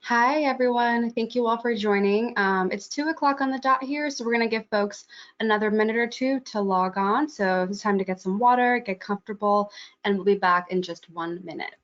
Hi, everyone. Thank you all for joining. It's 2 o'clock on the dot here, so we're going to give folks another minute or two to log on. So it's time to get some water, get comfortable, and we'll be back in just 1 minute.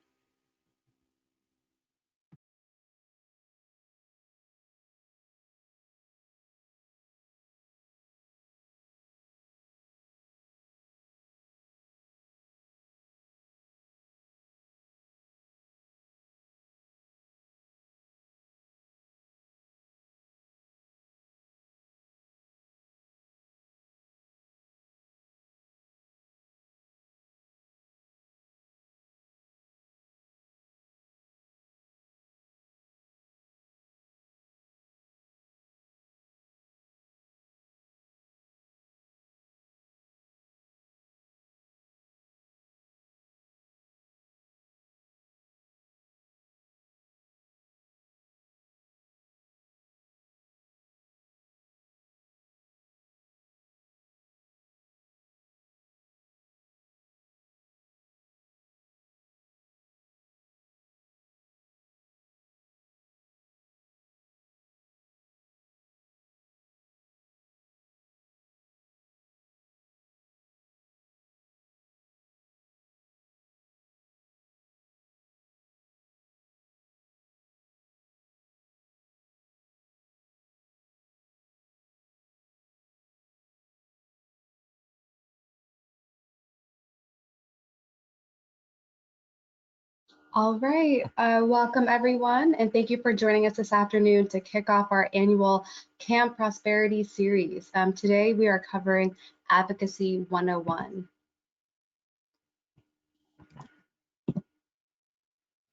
All right, welcome everyone, and thank you for joining us this afternoon to kick off our annual Camp Prosperity series. Today we are covering Advocacy 101.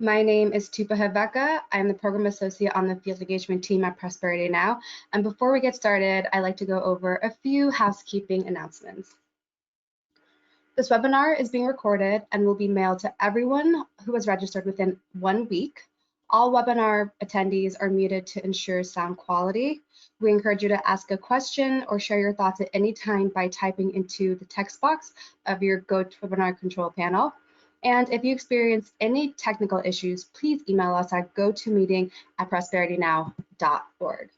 My name is Tupa Haveka. I'm the Program Associate on the Field Engagement team at Prosperity Now. And before we get started, I'd like to go over a few housekeeping announcements. This webinar is being recorded and will be mailed to everyone who has registered within 1 week. All webinar attendees are muted to ensure sound quality. We encourage you to ask a question or share your thoughts at any time by typing into the text box of your GoToWebinar control panel. And if you experience any technical issues, please email us at gotomeeting@prosperitynow.org.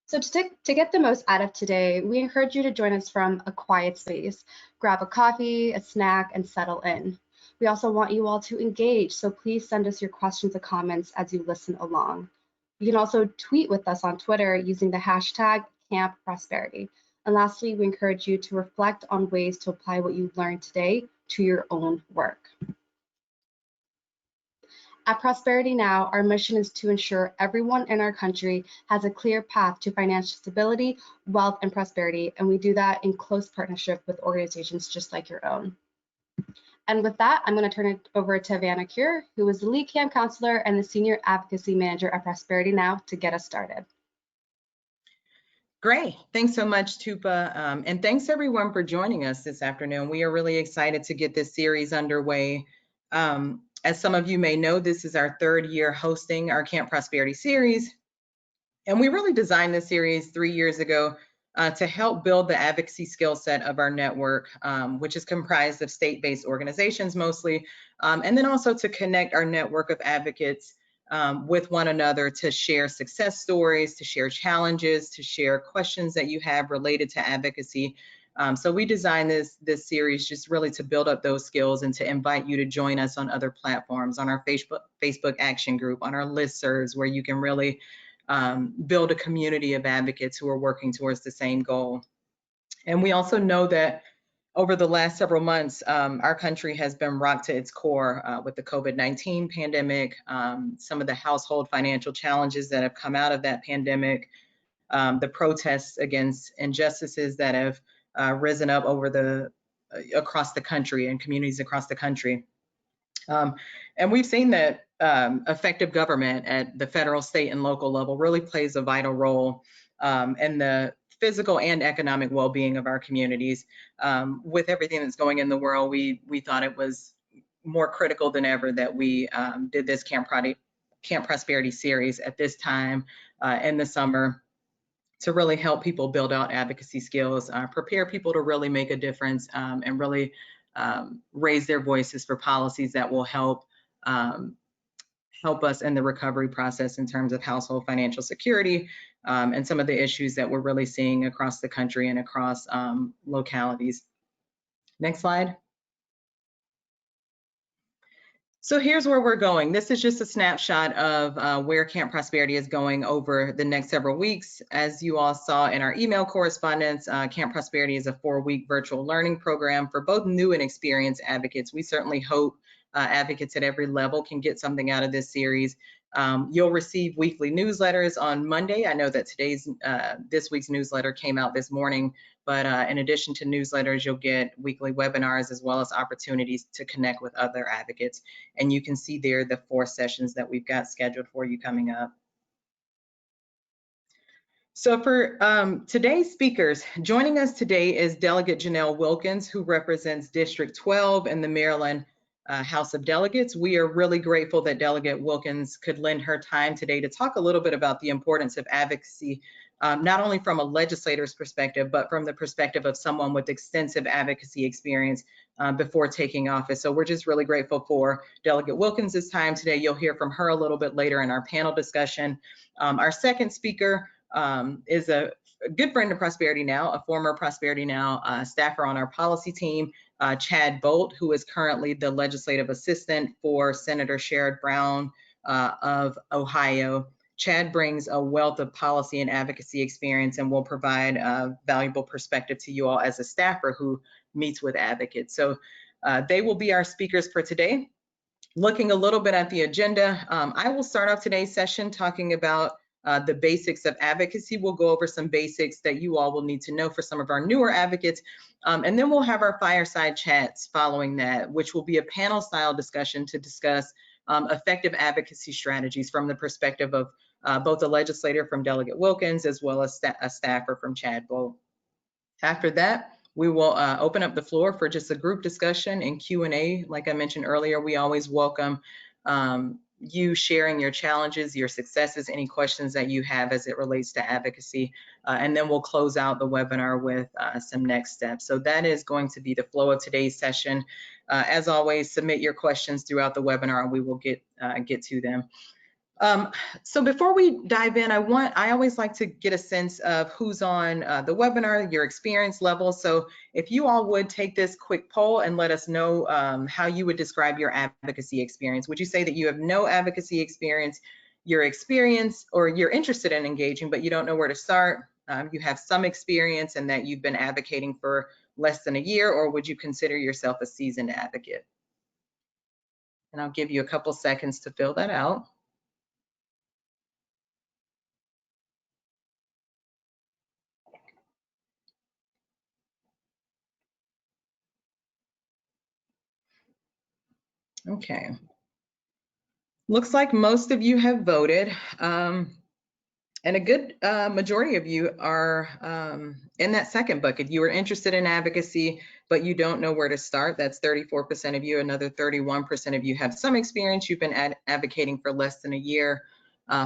So to get the most out of today, we encourage you to join us from a quiet space. Grab a coffee, a snack, and settle in. We also want you all to engage, so please send us your questions and comments as you listen along. You can also tweet with us on Twitter using the hashtag #CampProsperity. And lastly, we encourage you to reflect on ways to apply what you learned today to your own work. At Prosperity Now, our mission is to ensure everyone in our country has a clear path to financial stability, wealth, and prosperity, and we do that in close partnership with organizations just like your own. And with that, I'm going to turn it over to Vanna, who is the lead camp counselor and the senior advocacy manager at Prosperity Now, to get us started. Great. Thanks so much, Tupa. And thanks everyone for joining us this afternoon. We are really excited to get this series underway. As some of you may know, this is our 3rd year hosting our Camp Prosperity series. And we really designed this series 3 years ago to help build the advocacy skill set of our network, which is comprised of state-based organizations mostly, and then also to connect our network of advocates with one another to share success stories, to share challenges, to share questions that you have related to advocacy. So we designed this series just really to build up those skills and to invite you to join us on other platforms, on our Facebook action group, on our listservs, where you can really build a community of advocates who are working towards the same goal. And we also know that over the last several months, our country has been rocked to its core with the COVID-19 pandemic, some of the household financial challenges that have come out of that pandemic, the protests against injustices that have risen up across the country and communities across the country. And we've seen that effective government at the federal, state, and local level really plays a vital role in the physical and economic well-being of our communities. With everything that's going in the world, we thought it was more critical than ever that we did this Camp Prosperity series at this time in the summer to really help people build out advocacy skills, prepare people to really make a difference, and really raise their voices for policies that will help help us in the recovery process in terms of household financial security and some of the issues that we're really seeing across the country and across localities. Next slide. So here's where we're going. This is just a snapshot of where Camp Prosperity is going over the next several weeks. As you all saw in our email correspondence, Camp Prosperity is a 4-week virtual learning program for both new and experienced advocates. We certainly hope advocates at every level can get something out of this series. You'll receive weekly newsletters on Monday. I know that this week's newsletter came out this morning, but in addition to newsletters, you'll get weekly webinars as well as opportunities to connect with other advocates. And you can see there the 4 sessions that we've got scheduled for you coming up. So for today's speakers, joining us today is Delegate Janelle Wilkins, who represents District 12 in the Maryland House of Delegates. We are really grateful that Delegate Wilkins could lend her time today to talk a little bit about the importance of advocacy, not only from a legislator's perspective, but from the perspective of someone with extensive advocacy experience before taking office. So we're just really grateful for Delegate Wilkins' time today. You'll hear from her a little bit later in our panel discussion. Our second speaker is a good friend of Prosperity Now, a former Prosperity Now staffer on our policy team, Chad Bolt, who is currently the legislative assistant for Senator Sherrod Brown of Ohio. Chad brings a wealth of policy and advocacy experience and will provide a valuable perspective to you all as a staffer who meets with advocates. So they will be our speakers for today. Looking a little bit at the agenda, I will start off today's session talking about the basics of advocacy. We'll go over some basics that you all will need to know for some of our newer advocates. And then we'll have our fireside chats following that, which will be a panel style discussion to discuss effective advocacy strategies from the perspective of both a legislator from Delegate Wilkins as well as a staffer from Chad Bolt. After that, we will open up the floor for just a group discussion and Q&A. Like I mentioned earlier, we always welcome you sharing your challenges, your successes, any questions that you have as it relates to advocacy. And then we'll close out the webinar with some next steps. So that is going to be the flow of today's session. As always, submit your questions throughout the webinar and we will get to them. So before we dive in, I always like to get a sense of who's on the webinar, your experience level. So if you all would take this quick poll and let us know how you would describe your advocacy experience. Would you say that you have no advocacy experience, your experience, or you're interested in engaging, but you don't know where to start? You have some experience and that you've been advocating for less than a year, or would you consider yourself a seasoned advocate? And I'll give you a couple seconds to fill that out. Okay. Looks like most of you have voted, and a good majority of you are in that second bucket. You are interested in advocacy, but you don't know where to start. That's 34% of you. Another 31% of you have some experience. You've been advocating for less than a year,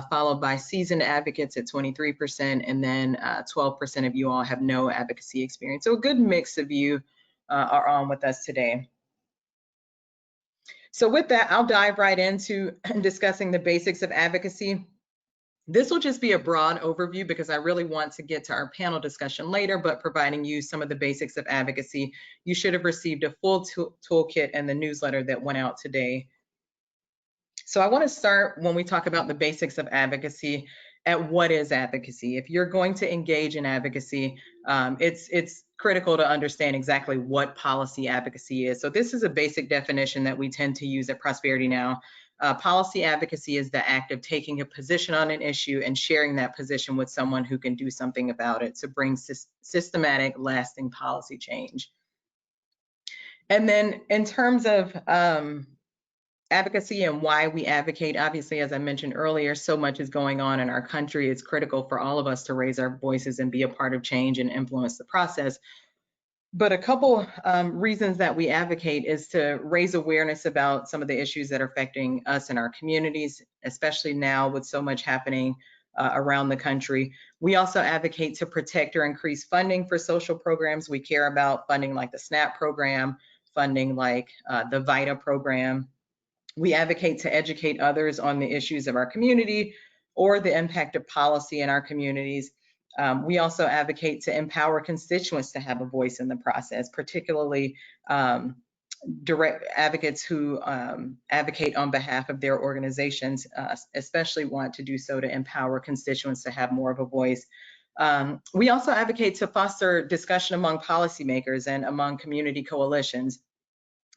followed by seasoned advocates at 23%, and then 12% of you all have no advocacy experience. So a good mix of you are on with us today. So with that, I'll dive right into discussing the basics of advocacy. This will just be a broad overview because I really want to get to our panel discussion later, but providing you some of the basics of advocacy. You should have received a full toolkit and the newsletter that went out today. So I want to start when we talk about the basics of advocacy at what is advocacy. If you're going to engage in advocacy, it's critical to understand exactly what policy advocacy is. So this is a basic definition that we tend to use at Prosperity Now. Policy advocacy is the act of taking a position on an issue and sharing that position with someone who can do something about it to bring systematic, lasting policy change. And then in terms of advocacy and why we advocate, obviously, as I mentioned earlier, so much is going on in our country. It's critical for all of us to raise our voices and be a part of change and influence the process. But a couple reasons that we advocate is to raise awareness about some of the issues that are affecting us in our communities, especially now with so much happening around the country. We also advocate to protect or increase funding for social programs. We care about funding like the SNAP program, funding like the VITA program. We advocate to educate others on the issues of our community or the impact of policy in our communities. We also advocate to empower constituents to have a voice in the process, particularly direct advocates who advocate on behalf of their organizations, especially want to do so to empower constituents to have more of a voice. We also advocate to foster discussion among policymakers and among community coalitions.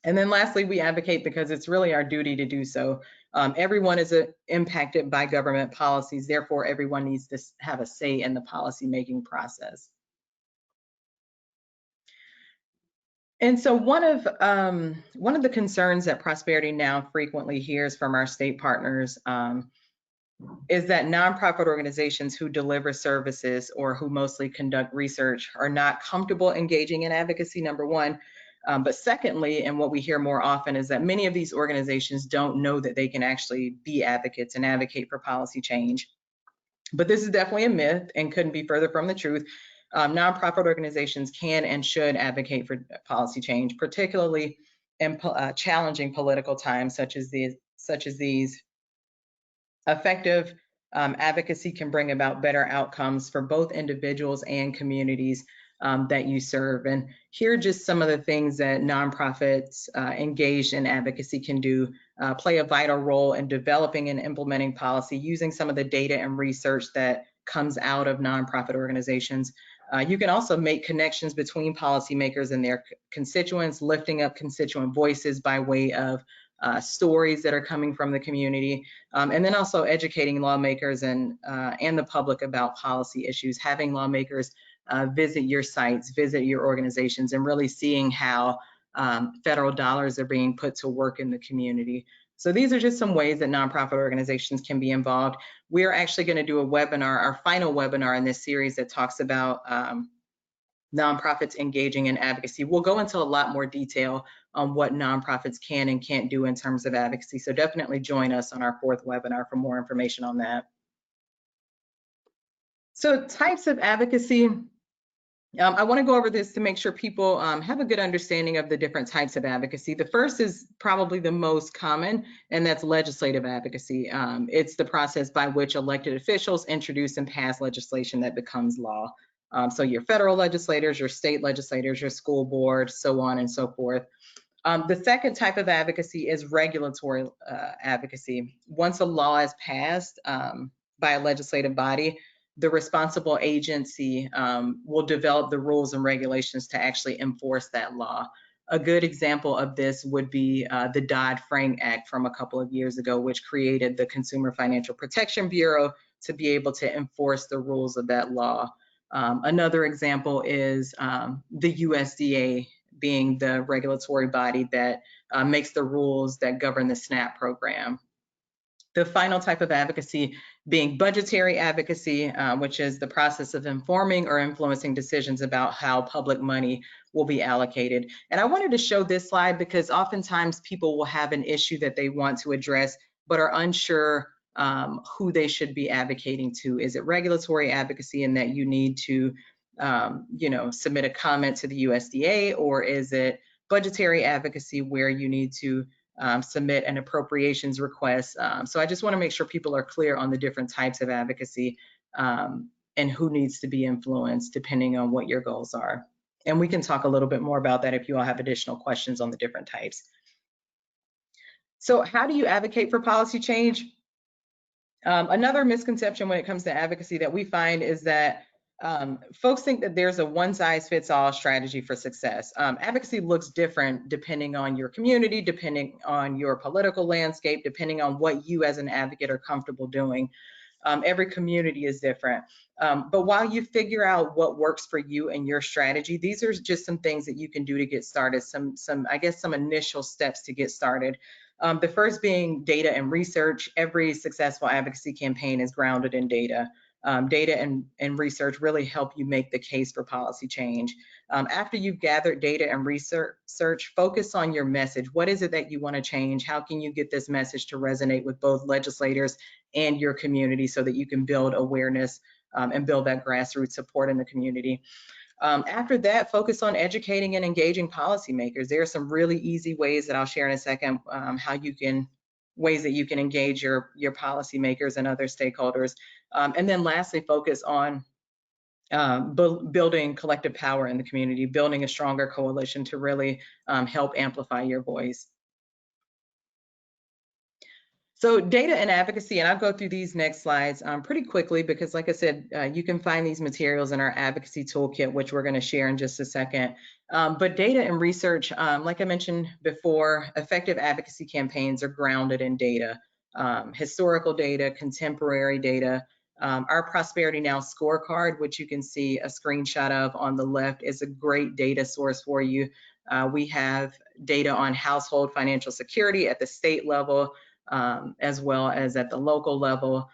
And then lastly, we advocate because it's really our duty to do so. Everyone is impacted by government policies, therefore everyone needs to have a say in the policy-making process. And so one of the concerns that Prosperity Now frequently hears from our state partners is that nonprofit organizations who deliver services or who mostly conduct research are not comfortable engaging in advocacy, number one. But secondly, and what we hear more often is that many of these organizations don't know that they can actually be advocates and advocate for policy change. But this is definitely a myth and couldn't be further from the truth. Nonprofit organizations can and should advocate for policy change, particularly in challenging political times such as these. Effective advocacy can bring about better outcomes for both individuals and communities that you serve. And here are just some of the things that nonprofits engaged in advocacy can do. Play a vital role in developing and implementing policy using some of the data and research that comes out of nonprofit organizations. You can also make connections between policymakers and their constituents, lifting up constituent voices by way of stories that are coming from the community, and then also educating lawmakers and the public about policy issues, having lawmakers visit your sites, visit your organizations, and really seeing how federal dollars are being put to work in the community. So these are just some ways that nonprofit organizations can be involved. We're actually going to do a webinar, our final webinar in this series, that talks about nonprofits engaging in advocacy. We'll go into a lot more detail on what nonprofits can and can't do in terms of advocacy. So definitely join us on our 4th webinar for more information on that. So types of advocacy. I want to go over this to make sure people have a good understanding of the different types of advocacy. The first is probably the most common, and that's legislative advocacy. It's the process by which elected officials introduce and pass legislation that becomes law. So your federal legislators, your state legislators, your school board, so on and so forth. The second type of advocacy is regulatory advocacy. Once a law is passed by a legislative body, the responsible agency will develop the rules and regulations to actually enforce that law. A good example of this would be the Dodd-Frank Act from a couple of years ago, which created the Consumer Financial Protection Bureau to be able to enforce the rules of that law. Another example is the USDA being the regulatory body that makes the rules that govern the SNAP program. The final type of advocacy being budgetary advocacy, which is the process of informing or influencing decisions about how public money will be allocated. And I wanted to show this slide because oftentimes people will have an issue that they want to address, but are unsure who they should be advocating to. Is it regulatory advocacy in that you need to submit a comment to the USDA, or is it budgetary advocacy where you need to submit an appropriations request? So I just want to make sure people are clear on the different types of advocacy and who needs to be influenced depending on what your goals are. And we can talk a little bit more about that if you all have additional questions on the different types. So how do you advocate for policy change? Another misconception when it comes to advocacy that we find is that folks think that there's a one-size-fits-all strategy for success. Advocacy looks different depending on your community, depending on your political landscape, depending on what you as an advocate are comfortable doing. Every community is different. But while you figure out what works for you and your strategy, these are just some things that you can do to get started, some initial steps to get started. The first being data and research. Every successful advocacy campaign is grounded in data. Data and research really help you make the case for policy change. After you've gathered data and research, focus on your message. What is it that you want to change? How can you get this message to resonate with both legislators and your community so that you can build awareness and build that grassroots support in the community? After that, focus on educating and engaging policymakers. There are some really easy ways that I'll share in a second how you can ways that you can engage your policymakers and other stakeholders. And then lastly, focus on building collective power in the community, building a stronger coalition to really help amplify your voice. So data and advocacy, and I'll go through these next slides pretty quickly because like I said, you can find these materials in our advocacy toolkit, which we're gonna share in just a second. But data and research, like I mentioned before, effective advocacy campaigns are grounded in data, historical data, contemporary data. Our Prosperity Now scorecard, which you can see a screenshot of on the left, is a great data source for you. We have data on household financial security at the state level, as well as at the local level.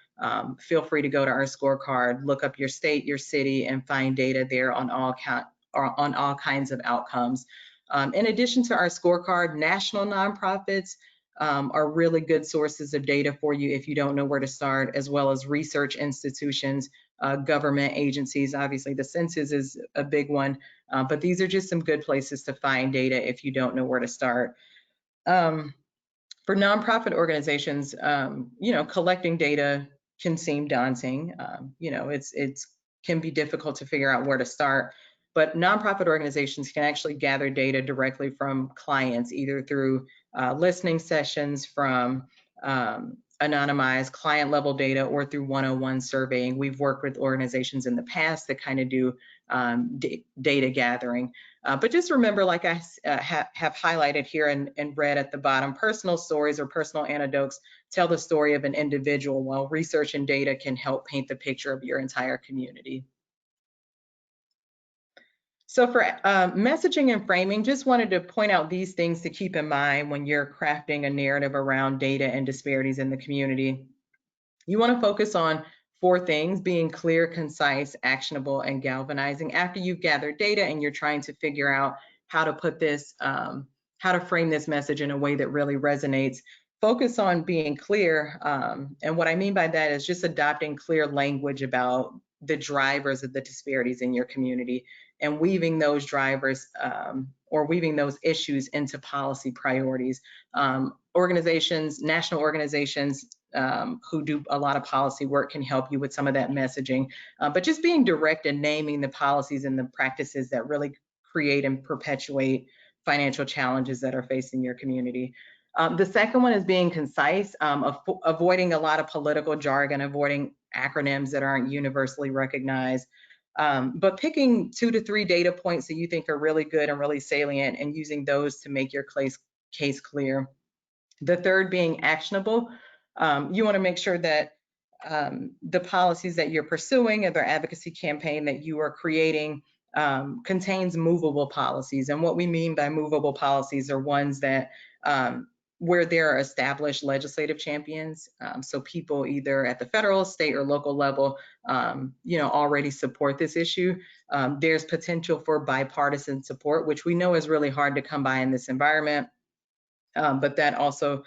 Feel free to go to our scorecard, look up your state, your city, and find data there on all kinds of outcomes. In addition to our scorecard, national nonprofits are really good sources of data for you if you don't know where to start, as well as research institutions, government agencies. Obviously, the census is a big one, but these are just some good places to find data if you don't know where to start. For nonprofit organizations, collecting data can seem daunting. It can be difficult to figure out where to start, but nonprofit organizations can actually gather data directly from clients, either through listening sessions, from anonymized client level data, or through one-on-one surveying. We've worked with organizations in the past that kind of do data gathering. But just remember, like I have highlighted here and read at the bottom, personal stories or personal anecdotes tell the story of an individual, while research and data can help paint the picture of your entire community. So for messaging and framing, just wanted to point out these things to keep in mind when you're crafting a narrative around data and disparities in the community. You want to focus on 4 things: being clear, concise, actionable, and galvanizing. After you've gathered data and you're trying to figure out how to put this, how to frame this message in a way that really resonates, focus on being clear. And what I mean by that is just adopting clear language about the drivers of the disparities in your community and weaving those drivers or weaving those issues into policy priorities. Organizations, national organizations, who do a lot of policy work can help you with some of that messaging, but just being direct and naming the policies and the practices that really create and perpetuate financial challenges that are facing your community. The second one is being concise, avoiding a lot of political jargon, avoiding acronyms that aren't universally recognized, but picking 2 to 3 data points that you think are really good and really salient and using those to make your case clear. The third being actionable. You want to make sure that the policies that you're pursuing or the advocacy campaign that you are creating contains movable policies. And what we mean by movable policies are ones that where there are established legislative champions. So people either at the federal, state, or local level, already support this issue. There's potential for bipartisan support, which we know is really hard to come by in this environment. But that also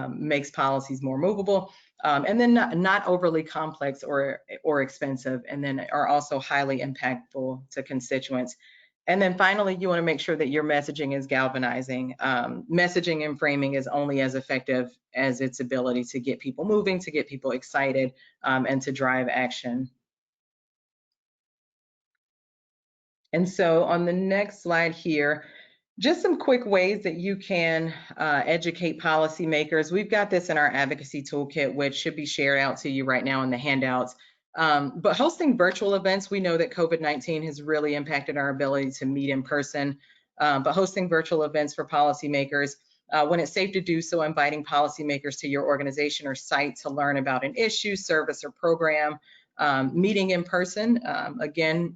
makes policies more movable, and then not overly complex or expensive, and then are also highly impactful to constituents. And then finally, you want to make sure that your messaging is galvanizing. Messaging and framing is only as effective as its ability to get people moving, to get people excited, and to drive action. And so on the next slide here, just some quick ways that you can educate policymakers. We've got this in our advocacy toolkit, which should be shared out to you right now in the handouts. But hosting virtual events, we know that COVID-19 has really impacted our ability to meet in person. But hosting virtual events for policymakers, when it's safe to do so, inviting policymakers to your organization or site to learn about an issue, service, or program. Meeting in person, again,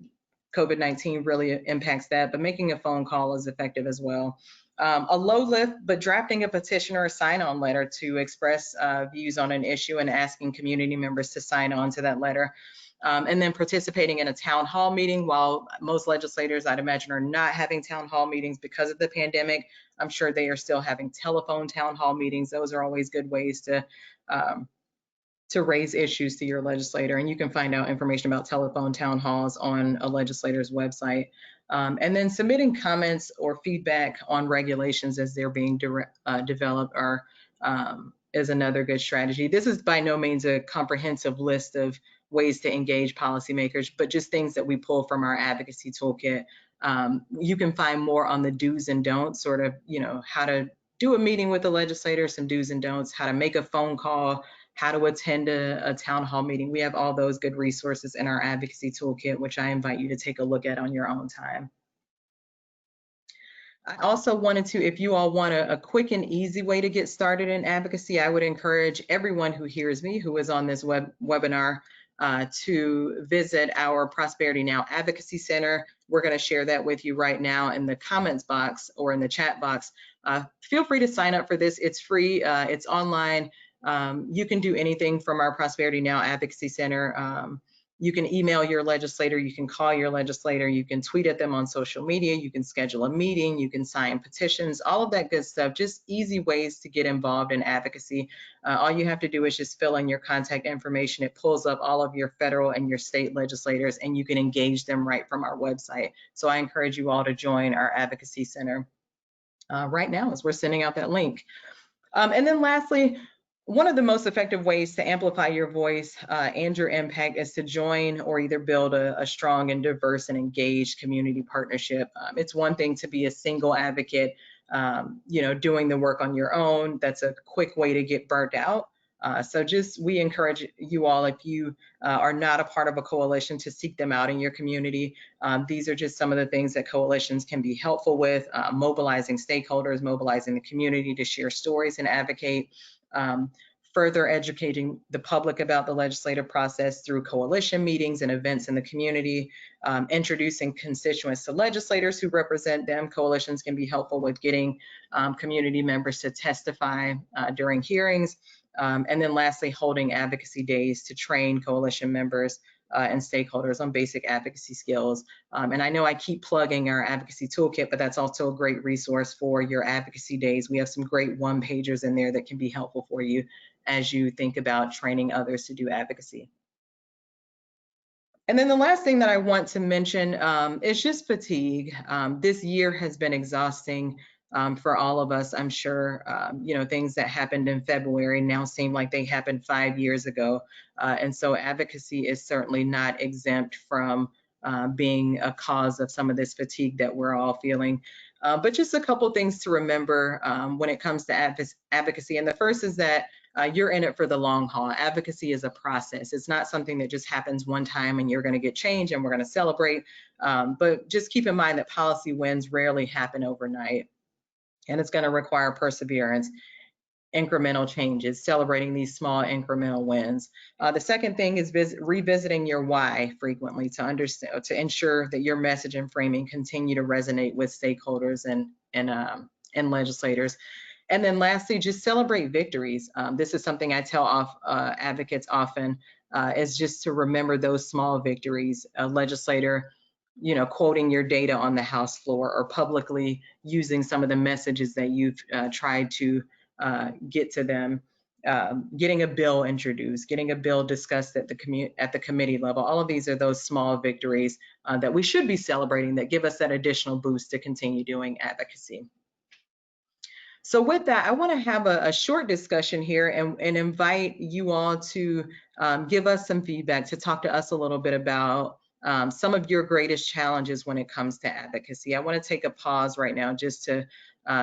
COVID-19 really impacts that, but making a phone call is effective as well. A low lift, but drafting a petition or a sign-on letter to express views on an issue and asking community members to sign on to that letter. And then participating in a town hall meeting. While most legislators, I'd imagine, are not having town hall meetings because of the pandemic, I'm sure they are still having telephone town hall meetings. Those are always good ways to raise issues to your legislator. And you can find out information about telephone town halls on a legislator's website. And then submitting comments or feedback on regulations as they're being developed are is another good strategy. This is by no means a comprehensive list of ways to engage policymakers, but just things that we pull from our advocacy toolkit. You can find more on the do's and don'ts, sort of, how to do a meeting with the legislator, some do's and don'ts, how to make a phone call, how to attend a town hall meeting. We have all those good resources in our advocacy toolkit, which I invite you to take a look at on your own time. I also wanted to, if you all want a quick and easy way to get started in advocacy, I would encourage everyone who hears me, who is on this webinar, to visit our Prosperity Now Advocacy Center. We're going to share that with you right now in the comments box or in the chat box. Feel free to sign up for this. It's free. It's online. You can do anything from our Prosperity Now Advocacy Center. You can email your legislator, you can call your legislator, you can tweet at them on social media, you can schedule a meeting, you can sign petitions, all of that good stuff, just easy ways to get involved in advocacy. All you have to do is just fill in your contact information. It pulls up all of your federal and your state legislators, and you can engage them right from our website. So I encourage you all to join our Advocacy Center right now as we're sending out that link. And then lastly, one of the most effective ways to amplify your voice and your impact is to join or either build a strong and diverse and engaged community partnership. It's one thing to be a single advocate, doing the work on your own. That's a quick way to get burnt out. So we encourage you all, if you are not a part of a coalition, to seek them out in your community. These are just some of the things that coalitions can be helpful with, mobilizing stakeholders, mobilizing the community to share stories and advocate. Further educating the public about the legislative process through coalition meetings and events in the community, introducing constituents to legislators who represent them. Coalitions can be helpful with getting community members to testify during hearings. And then lastly, holding advocacy days to train coalition members and stakeholders on basic advocacy skills. And I know I keep plugging our advocacy toolkit, but that's also a great resource for your advocacy days. We have some great one-pagers in there that can be helpful for you as you think about training others to do advocacy. And then the last thing that I want to mention is just fatigue. This year has been exhausting for all of us, I'm sure. Things that happened in February now seem like they happened 5 years ago. And so advocacy is certainly not exempt from being a cause of some of this fatigue that we're all feeling. But just a couple things to remember when it comes to advocacy. And the first is that you're in it for the long haul. Advocacy is a process. It's not something that just happens one time and you're going to get change and we're going to celebrate. But just keep in mind that policy wins rarely happen overnight. And it's going to require perseverance, incremental changes, celebrating these small incremental wins. The second thing is revisiting your why frequently to ensure that your message and framing continue to resonate with stakeholders and legislators. And then lastly, just celebrate victories. This is something I tell advocates often, is just to remember those small victories. A legislator, quoting your data on the House floor, or publicly using some of the messages that you've tried to get to them, getting a bill introduced, getting a bill discussed at the committee level. All of these are those small victories that we should be celebrating, that give us that additional boost to continue doing advocacy. So with that, I want to have a short discussion here and invite you all to give us some feedback, to talk to us a little bit about some of your greatest challenges when it comes to advocacy. I want to take a pause right now just to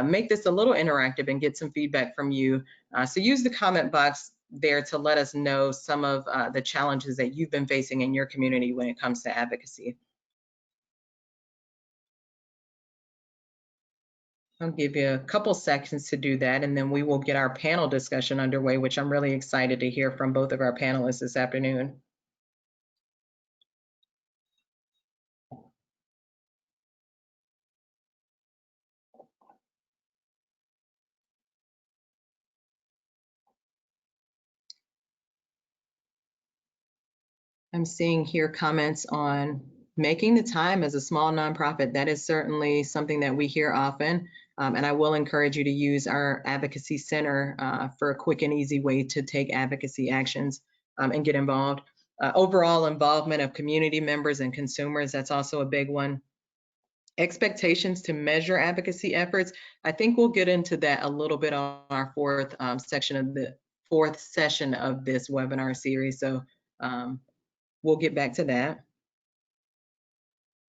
make this a little interactive and get some feedback from you. So use the comment box there to let us know some of the challenges that you've been facing in your community when it comes to advocacy. I'll give you a couple seconds to do that, and then we will get our panel discussion underway, which I'm really excited to hear from both of our panelists this afternoon. I'm seeing here comments on making the time as a small nonprofit. That is certainly something that we hear often. And I will encourage you to use our Advocacy Center for a quick and easy way to take advocacy actions and get involved. Overall involvement of community members and consumers, that's also a big one. Expectations to measure advocacy efforts. I think we'll get into that a little bit on our fourth section of the 4th session of this webinar series. So we'll get back to that.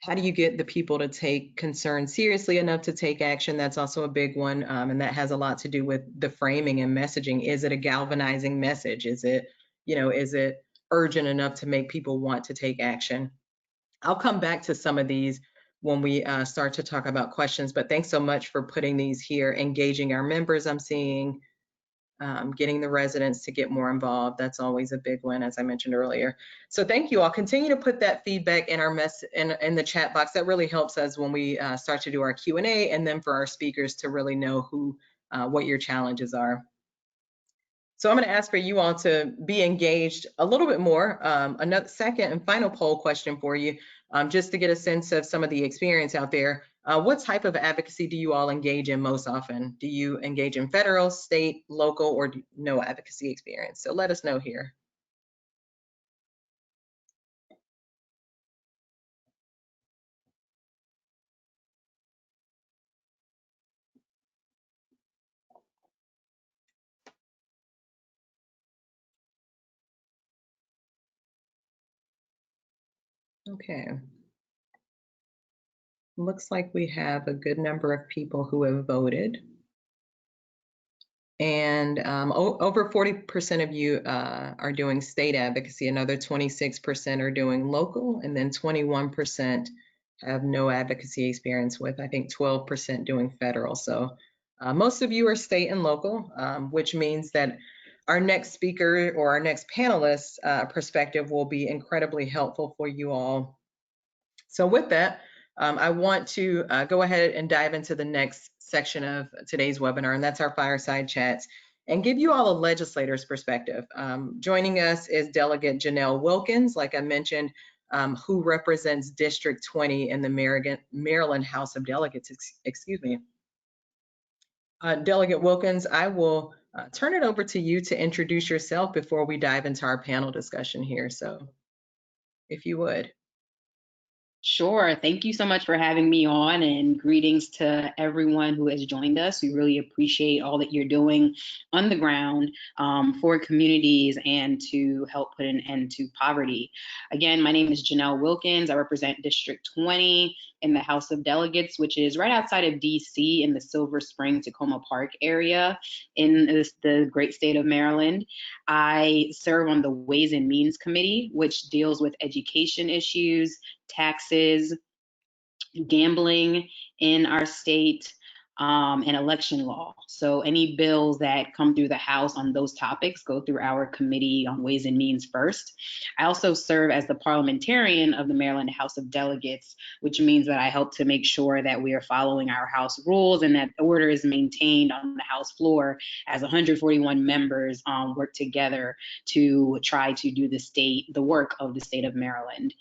How do you get the people to take concern seriously enough to take action? That's also a big one. And that has a lot to do with the framing and messaging. Is it a galvanizing message? Is it, is it urgent enough to make people want to take action? I'll come back to some of these when we start to talk about questions, but thanks so much for putting these here, engaging our members I'm seeing, getting the residents to get more involved. That's always a big one, as I mentioned earlier. So thank you all. Continue to put that feedback in our in the chat box. That really helps us when we start to do our Q&A, and then for our speakers to really know what your challenges are. So I'm going to ask for you all to be engaged a little bit more. Another second and final poll question for you, just to get a sense of some of the experience out there. What type of advocacy do you all engage in most often? Do you engage in federal, state, local, or no advocacy experience? So let us know here. Okay. Looks like we have a good number of people who have voted. And over 40% of you are doing state advocacy, another 26% are doing local, and then 21% have no advocacy experience with, I think, 12% doing federal. So most of you are state and local, which means that our next speaker or our next panelist perspective will be incredibly helpful for you all. So with that, I want to go ahead and dive into the next section of today's webinar, and that's our fireside chats, and give you all a legislator's perspective. Joining us is Delegate Janelle Wilkins, like I mentioned, who represents District 20 in the Maryland House of Delegates, excuse me. Delegate Wilkins, I will turn it over to you to introduce yourself before we dive into our panel discussion here. So if you would. Sure. Thank you so much for having me on, and greetings to everyone who has joined us. We really appreciate all that you're doing on the ground for communities and to help put an end to poverty. Again, my name is Janelle Wilkins. I represent District 20 in the House of Delegates, which is right outside of DC in the Silver Spring, Tacoma Park area in the great state of Maryland. I serve on the Ways and Means Committee, which deals with education issues, taxes, gambling in our state, and election law. So any bills that come through the House on those topics go through our Committee on Ways and Means first. I also serve as the parliamentarian of the Maryland House of Delegates, which means that I help to make sure that we are following our House rules and that order is maintained on the House floor as 141 members work together to try to do the work of the state of Maryland.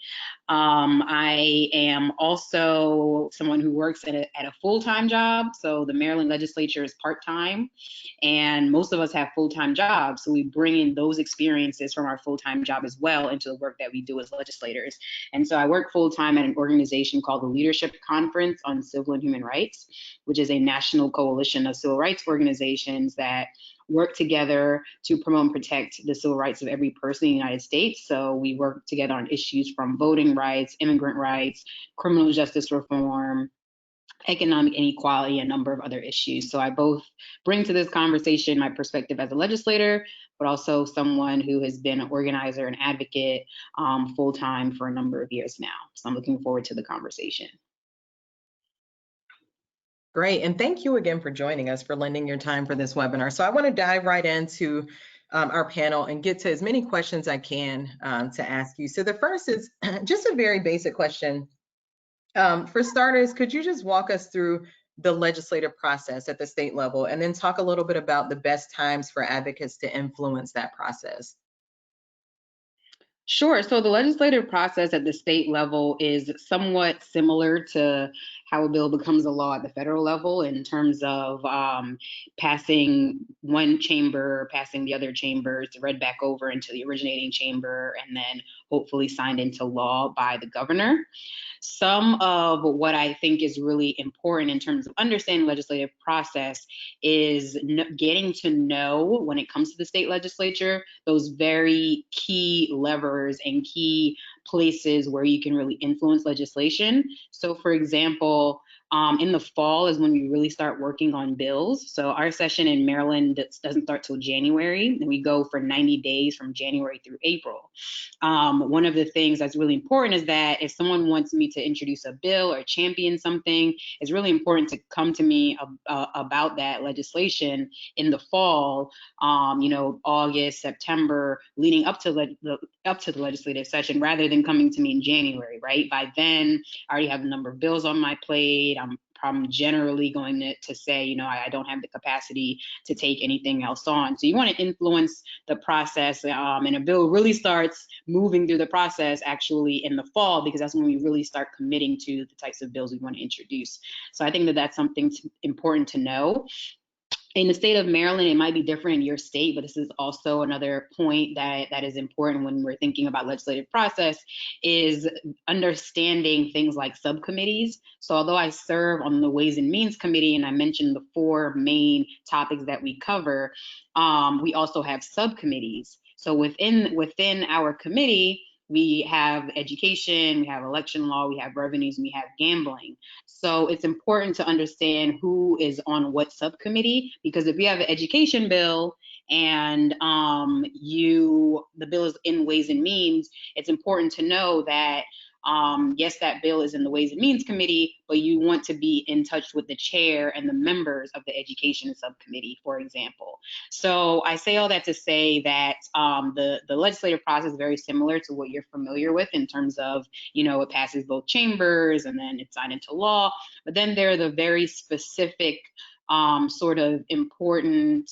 I am also someone who works at a full-time job. So the Maryland legislature is part-time, and most of us have full-time jobs. So we bring in those experiences from our full-time job as well into the work that we do as legislators. And so I work full-time at an organization called the Leadership Conference on Civil and Human Rights, which is a national coalition of civil rights organizations that work together to promote and protect the civil rights of every person in the United States. So we work together on issues from voting rights, immigrant rights, criminal justice reform, economic inequality, and a number of other issues. So I both bring to this conversation my perspective as a legislator, but also someone who has been an organizer and advocate full-time for a number of years now. So I'm looking forward to the conversation. Great, and thank you again for joining us, for lending your time for this webinar. So I want to dive right into our panel and get to as many questions I can to ask you. So the first is just a very basic question. For starters, could you just walk us through the legislative process at the state level, and then talk a little bit about the best times for advocates to influence that process? Sure. So the legislative process at the state level is somewhat similar to how a bill becomes a law at the federal level in terms of passing one chamber, passing the other chambers, read back over into the originating chamber, and then hopefully signed into law by the governor. Some of what I think is really important in terms of understanding legislative process is getting to know, when it comes to the state legislature, those very key levers and key places where you can really influence legislation. So for example, in the fall is when we really start working on bills. So our session in Maryland doesn't start till January, and we go for 90 days from January through April. One of the things that's really important is that if someone wants me to introduce a bill or champion something, it's really important to come to me about that legislation in the fall, August, September, leading up to the legislative session, rather than coming to me in January, right? By then, I already have a number of bills on my plate. I'm generally going to say, I don't have the capacity to take anything else on. So you want to influence the process, and a bill really starts moving through the process actually in the fall, because that's when we really start committing to the types of bills we want to introduce. So I think that that's something important to know. In the state of Maryland, it might be different in your state, but this is also another point that is important when we're thinking about legislative process, is understanding things like subcommittees. So although I serve on the Ways and Means Committee, and I mentioned the 4 main topics that we cover, we also have subcommittees. So within our committee, we have education, we have election law, we have revenues, and we have gambling. So it's important to understand who is on what subcommittee, because if you have an education bill and the bill is in Ways and Means, it's important to know that yes, that bill is in the Ways and Means Committee, but you want to be in touch with the chair and the members of the education subcommittee, for example. So I say all that to say that the legislative process is very similar to what you're familiar with in terms of, it passes both chambers and then it's signed into law. But then there are the very specific sort of important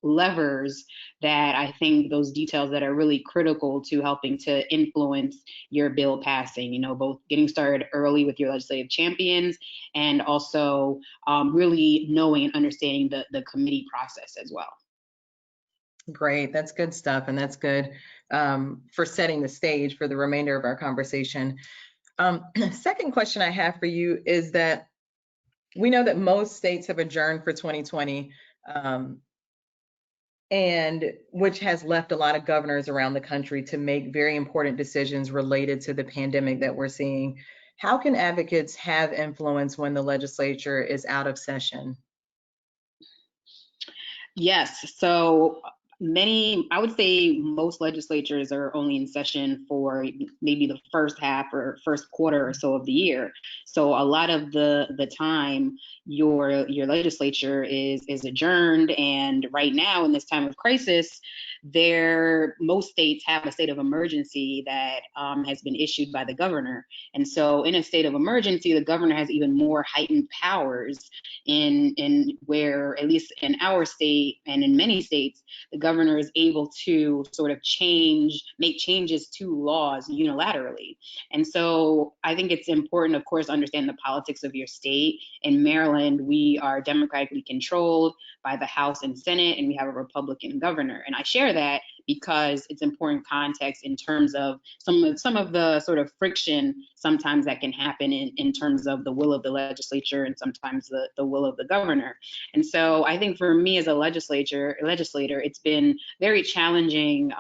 levers that I think, those details that are really critical to helping to influence your bill passing, both getting started early with your legislative champions and also really knowing and understanding the committee process as well. Great, that's good stuff, and that's good for setting the stage for the remainder of our conversation. Second question I have for you is that we know that most states have adjourned for 2020, and which has left a lot of governors around the country to make very important decisions related to the pandemic that we're seeing. How can advocates have influence when the legislature is out of session? Yes, so I would say most legislatures are only in session for maybe the first half or first quarter or so of the year. So a lot of the time your legislature is adjourned, and right now in this time of crisis, most states have a state of emergency that has been issued by the governor. And so in a state of emergency, the governor has even more heightened powers in where, at least in our state and in many states, the governor is able to sort of make changes to laws unilaterally. And so I think it's important, of course, to understand the politics of your state. In Maryland, we are democratically controlled by the House and Senate, and we have a Republican governor. And I share that because it's important context in terms of some of the sort of friction sometimes that can happen in terms of the will of the legislature and sometimes the will of the governor. And so I think for me as a legislator, it's been very challenging,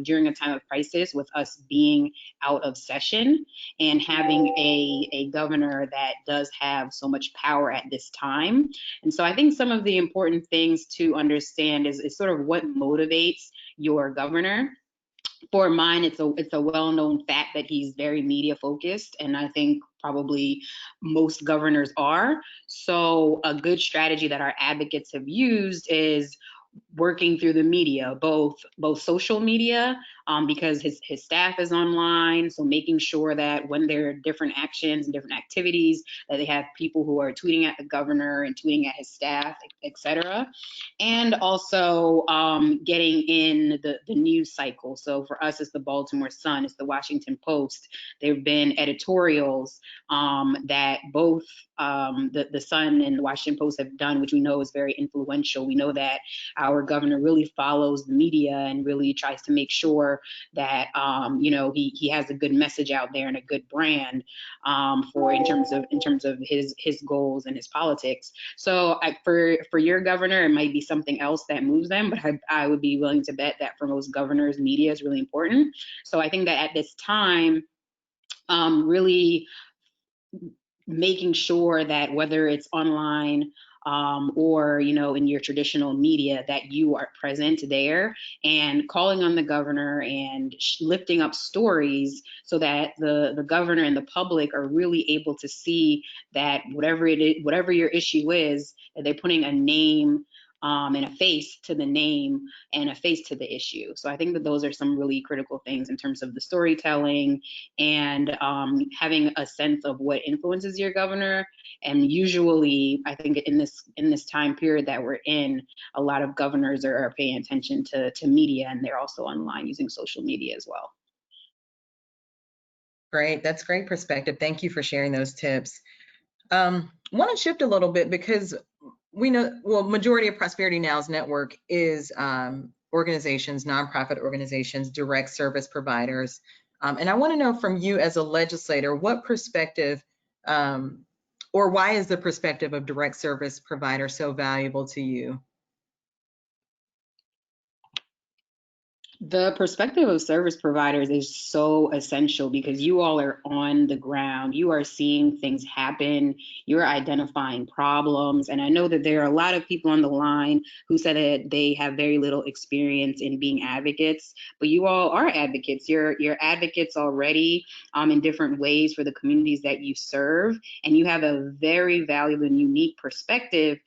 during a time of crisis, with us being out of session and having a governor that does have so much power at this time. And so I think some of the important things to understand is sort of what motivates your governor. For mine, it's a well-known fact that he's very media focused, and I think probably most governors are. So a good strategy that our advocates have used is working through the media, both social media, because his staff is online. So making sure that when there are different actions and different activities, that they have people who are tweeting at the governor and tweeting at his staff, et cetera. And also getting in the news cycle. So for us, it's the Baltimore Sun, it's the Washington Post. There have been editorials that both the Sun and the Washington Post have done, which we know is very influential. We know that our governor really follows the media and really tries to make sure that he has a good message out there and a good brand for in terms of his goals and his politics. So for your governor, it might be something else that moves them, but I would be willing to bet that for most governors, media is really important. So I think that at this time, really making sure that whether it's online or in your traditional media, that you are present there and calling on the governor and lifting up stories so that the governor and the public are really able to see that whatever your issue is, that they're putting a name and a face to the name and a face to the issue. So I think that those are some really critical things in terms of the storytelling and having a sense of what influences your governor. And usually, I think in this time period that we're in, a lot of governors are paying attention to media, and they're also online using social media as well. Great, that's great perspective. Thank you for sharing those tips. Want to shift a little bit because we know, well, majority of Prosperity Now's network is organizations, nonprofit organizations, direct service providers. And I want to know from you as a legislator, what perspective or why is the perspective of direct service provider so valuable to you? The perspective of service providers is so essential because you all are on the ground. You are seeing things happen. You're identifying problems. And I know that there are a lot of people on the line who said that they have very little experience in being advocates, but you all are advocates. You're advocates already in different ways for the communities that you serve. And you have a very valuable and unique perspective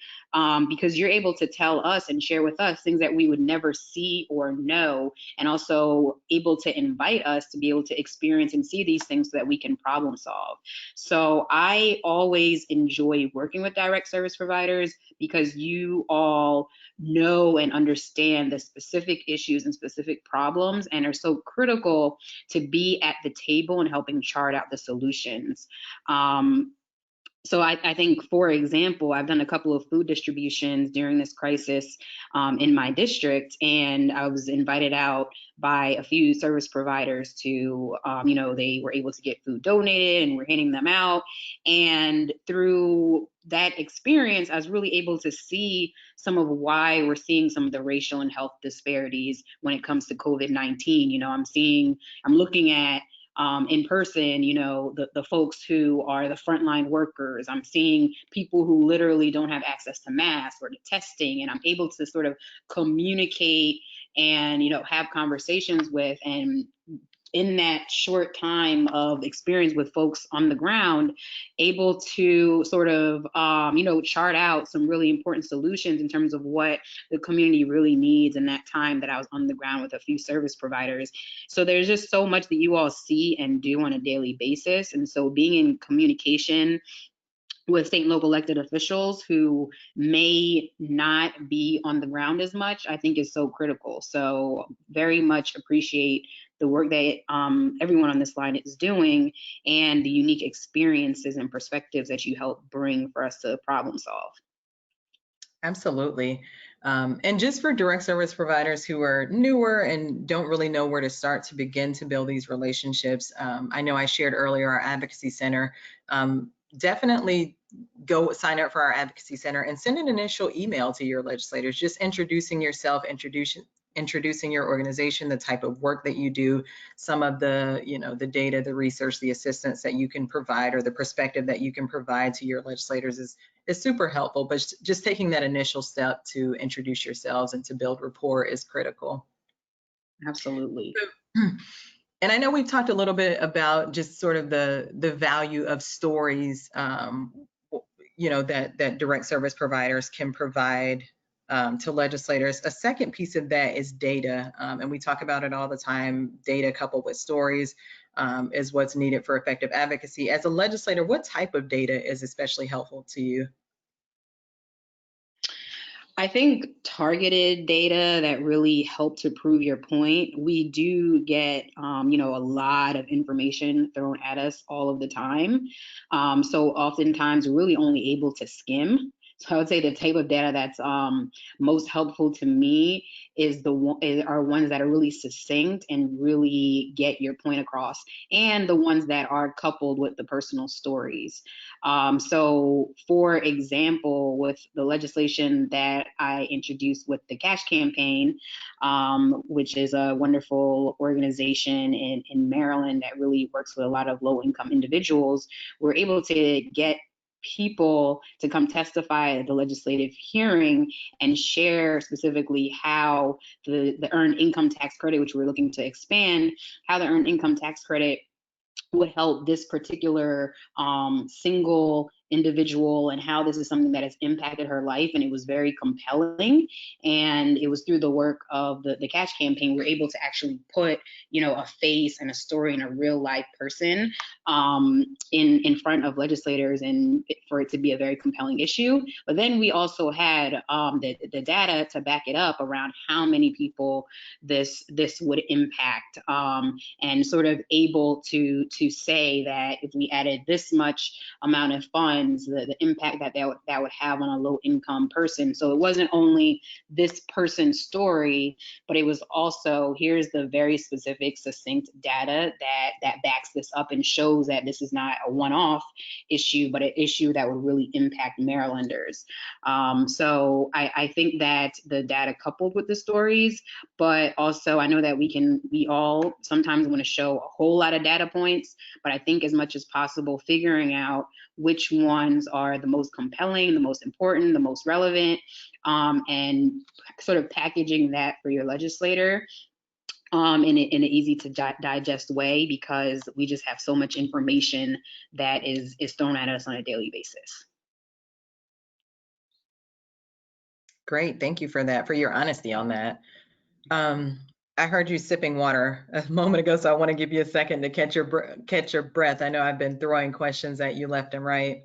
because you're able to tell us and share with us things that we would never see or know, and also able to invite us to be able to experience and see these things so that we can problem solve. So I always enjoy working with direct service providers because you all know and understand the specific issues and specific problems and are so critical to be at the table and helping chart out the solutions. So I think, for example, I've done a couple of food distributions during this crisis in my district, and I was invited out by a few service providers to, they were able to get food donated and we're handing them out. And through that experience, I was really able to see some of why we're seeing some of the racial and health disparities when it comes to COVID-19. I'm looking at in person, the folks who are the frontline workers. I'm seeing people who literally don't have access to masks or to testing, and I'm able to sort of communicate and, have conversations with. And in that short time of experience with folks on the ground, able to sort of, chart out some really important solutions in terms of what the community really needs in that time that I was on the ground with a few service providers. So there's just so much that you all see and do on a daily basis. And so being in communication with state and local elected officials who may not be on the ground as much, I think is so critical. So very much appreciate the work that everyone on this line is doing and the unique experiences and perspectives that you help bring for us to problem solve. Absolutely. And just for direct service providers who are newer and don't really know where to start to begin to build these relationships, I know I shared earlier our Advocacy Center. Definitely go sign up for our Advocacy Center and send an initial email to your legislators, just introducing yourself, introducing your organization, the type of work that you do, some of the, the data, the research, the assistance that you can provide, or the perspective that you can provide to your legislators is super helpful. But just taking that initial step to introduce yourselves and to build rapport is critical. Absolutely. And I know we've talked a little bit about just sort of the value of stories, that direct service providers can provide to legislators. A second piece of that is data, and we talk about it all the time. Data coupled with stories is what's needed for effective advocacy. As a legislator, what type of data is especially helpful to you? I think targeted data that really help to prove your point. We do get, a lot of information thrown at us all of the time. So oftentimes we're really only able to skim. So I would say the type of data that's most helpful to me are ones that are really succinct and really get your point across, and the ones that are coupled with the personal stories. So for example, with the legislation that I introduced with the cash campaign, which is a wonderful organization in Maryland that really works with a lot of low-income individuals, we're able to get people to come testify at the legislative hearing and share specifically how the earned income tax credit, which we're looking to expand, how the earned income tax credit would help this particular single individual, and how this is something that has impacted her life. And it was very compelling. And it was through the work of the cash campaign, we're able to actually put, a face and a story and a real life person in front of legislators, and for it to be a very compelling issue. But then we also had the data to back it up around how many people this would impact, and sort of able to say that if we added this much amount of funds, the impact that would have on a low income person. So it wasn't only this person's story, but it was also, here's the very specific, succinct data that backs this up and shows that this is not a one-off issue, but an issue that would really impact Marylanders. So I think that the data coupled with the stories, but also I know that we all sometimes want to show a whole lot of data points, but I think as much as possible figuring out which ones are the most compelling, the most important, the most relevant, and sort of packaging that for your legislator in an easy to digest way, because we just have so much information that is thrown at us on a daily basis. Great, thank you for that, for your honesty on that. I heard you sipping water a moment ago, so I want to give you a second to catch your breath. I know I've been throwing questions at you left and right.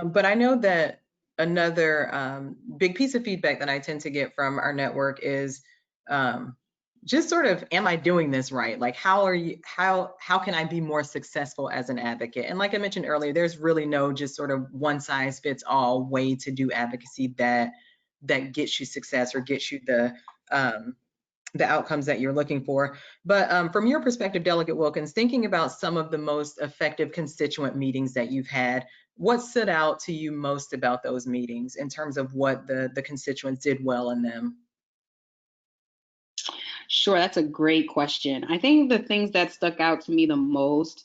But I know that another big piece of feedback that I tend to get from our network is just sort of, am I doing this right? Like, how can I be more successful as an advocate? And like I mentioned earlier, there's really no just sort of one size fits all way to do advocacy that gets you success or gets you the outcomes that you're looking for. But from your perspective, Delegate Wilkins, thinking about some of the most effective constituent meetings that you've had, what stood out to you most about those meetings in terms of what the constituents did well in them? Sure, that's a great question. I think the things that stuck out to me the most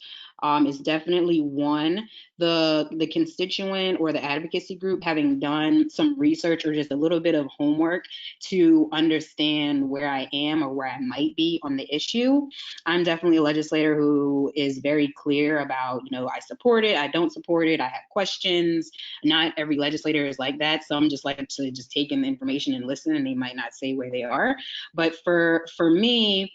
is definitely one, the constituent or the advocacy group having done some research or just a little bit of homework to understand where I am or where I might be on the issue. I'm definitely a legislator who is very clear about, I support it, I don't support it, I have questions. Not every legislator is like that. Some just like to just take in the information and listen, and they might not say where they are. But for me,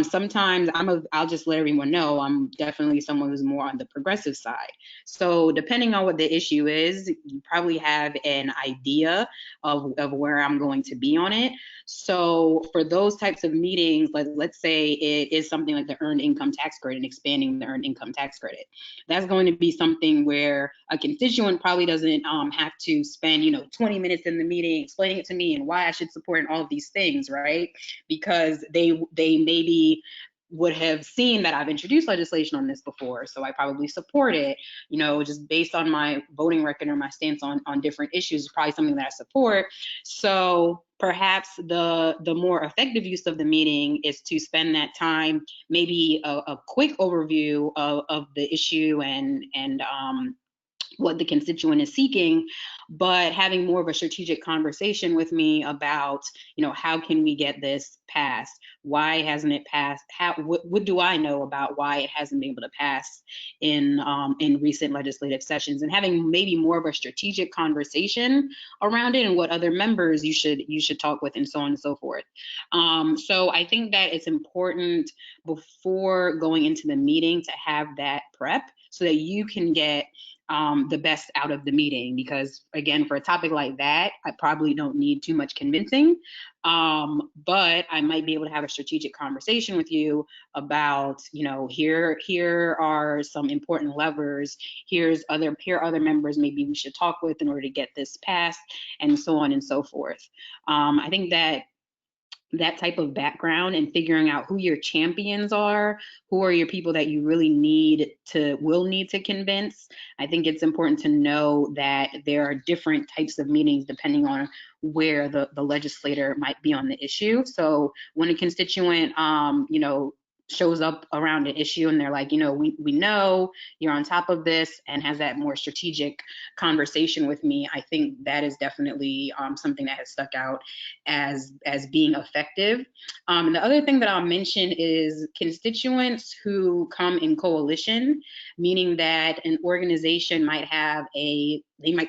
sometimes I'll just let everyone know I'm definitely someone who's more on the progressive side. So depending on what the issue is, you probably have an idea of where I'm going to be on it. So for those types of meetings, let's say it is something like the earned income tax credit and expanding the earned income tax credit. That's going to be something where a constituent probably doesn't have to spend 20 minutes in the meeting explaining it to me and why I should support and all of these things, right? Because they maybe would have seen that I've introduced legislation on this before, so I probably support it, just based on my voting record or my stance on different issues, probably something that I support. So perhaps the more effective use of the meeting is to spend that time, maybe a quick overview of the issue and what the constituent is seeking, but having more of a strategic conversation with me about, how can we get this passed? Why hasn't it passed? What do I know about why it hasn't been able to pass in recent legislative sessions? And having maybe more of a strategic conversation around it, and what other members you should talk with, and so on and so forth. So I think that it's important before going into the meeting to have that prep so that you can get the best out of the meeting, because again, for a topic like that, I probably don't need too much convincing, but I might be able to have a strategic conversation with you about, here are some important levers, here are other members maybe we should talk with in order to get this passed, and so on and so forth. I think that type of background and figuring out who your champions are, who are your people that you really will need to convince. I think it's important to know that there are different types of meetings depending on where the legislator might be on the issue. So when a constituent, shows up around an issue and they're like, we know you're on top of this, and has that more strategic conversation with me, I think that is definitely something that has stuck out as being effective. And the other thing that I'll mention is constituents who come in coalition, meaning that an organization might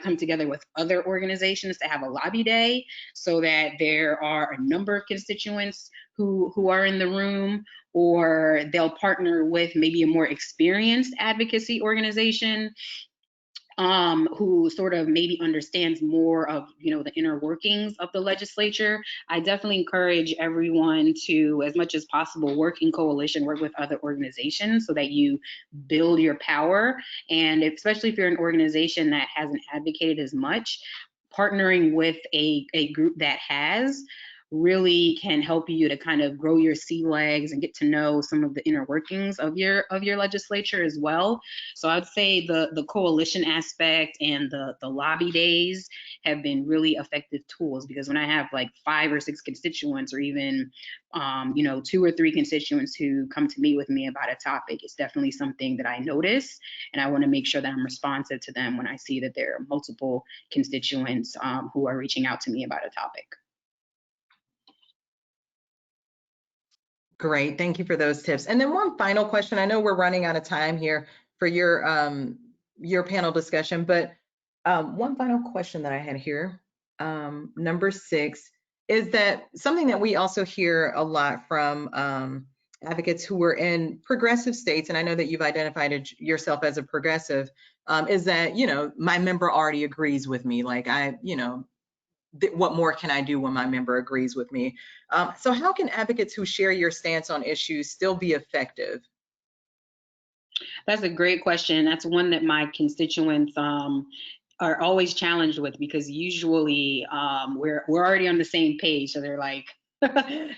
come together with other organizations to have a lobby day, so that there are a number of constituents who are in the room, or they'll partner with maybe a more experienced advocacy organization who sort of maybe understands more of, the inner workings of the legislature. I definitely encourage everyone to, as much as possible, work in coalition, work with other organizations so that you build your power. And especially if you're an organization that hasn't advocated as much, partnering with a group that has really can help you to kind of grow your sea legs and get to know some of the inner workings of your legislature as well. So I'd say the coalition aspect and the lobby days have been really effective tools, because when I have like 5 or 6 constituents, or even 2 or 3 constituents who come to meet with me about a topic, it's definitely something that I notice, and I want to make sure that I'm responsive to them when I see that there are multiple constituents who are reaching out to me about a topic. Great, thank you for those tips. And then one final question. I know we're running out of time here for your panel discussion, but one final question that I had here, number 6, is that something that we also hear a lot from advocates who were in progressive states, and I know that you've identified yourself as a progressive, is that, my member already agrees with me, like what more can I do when my member agrees with me? So how can advocates who share your stance on issues still be effective? That's a great question. That's one that my constituents are always challenged with, because usually we're already on the same page. So they're like,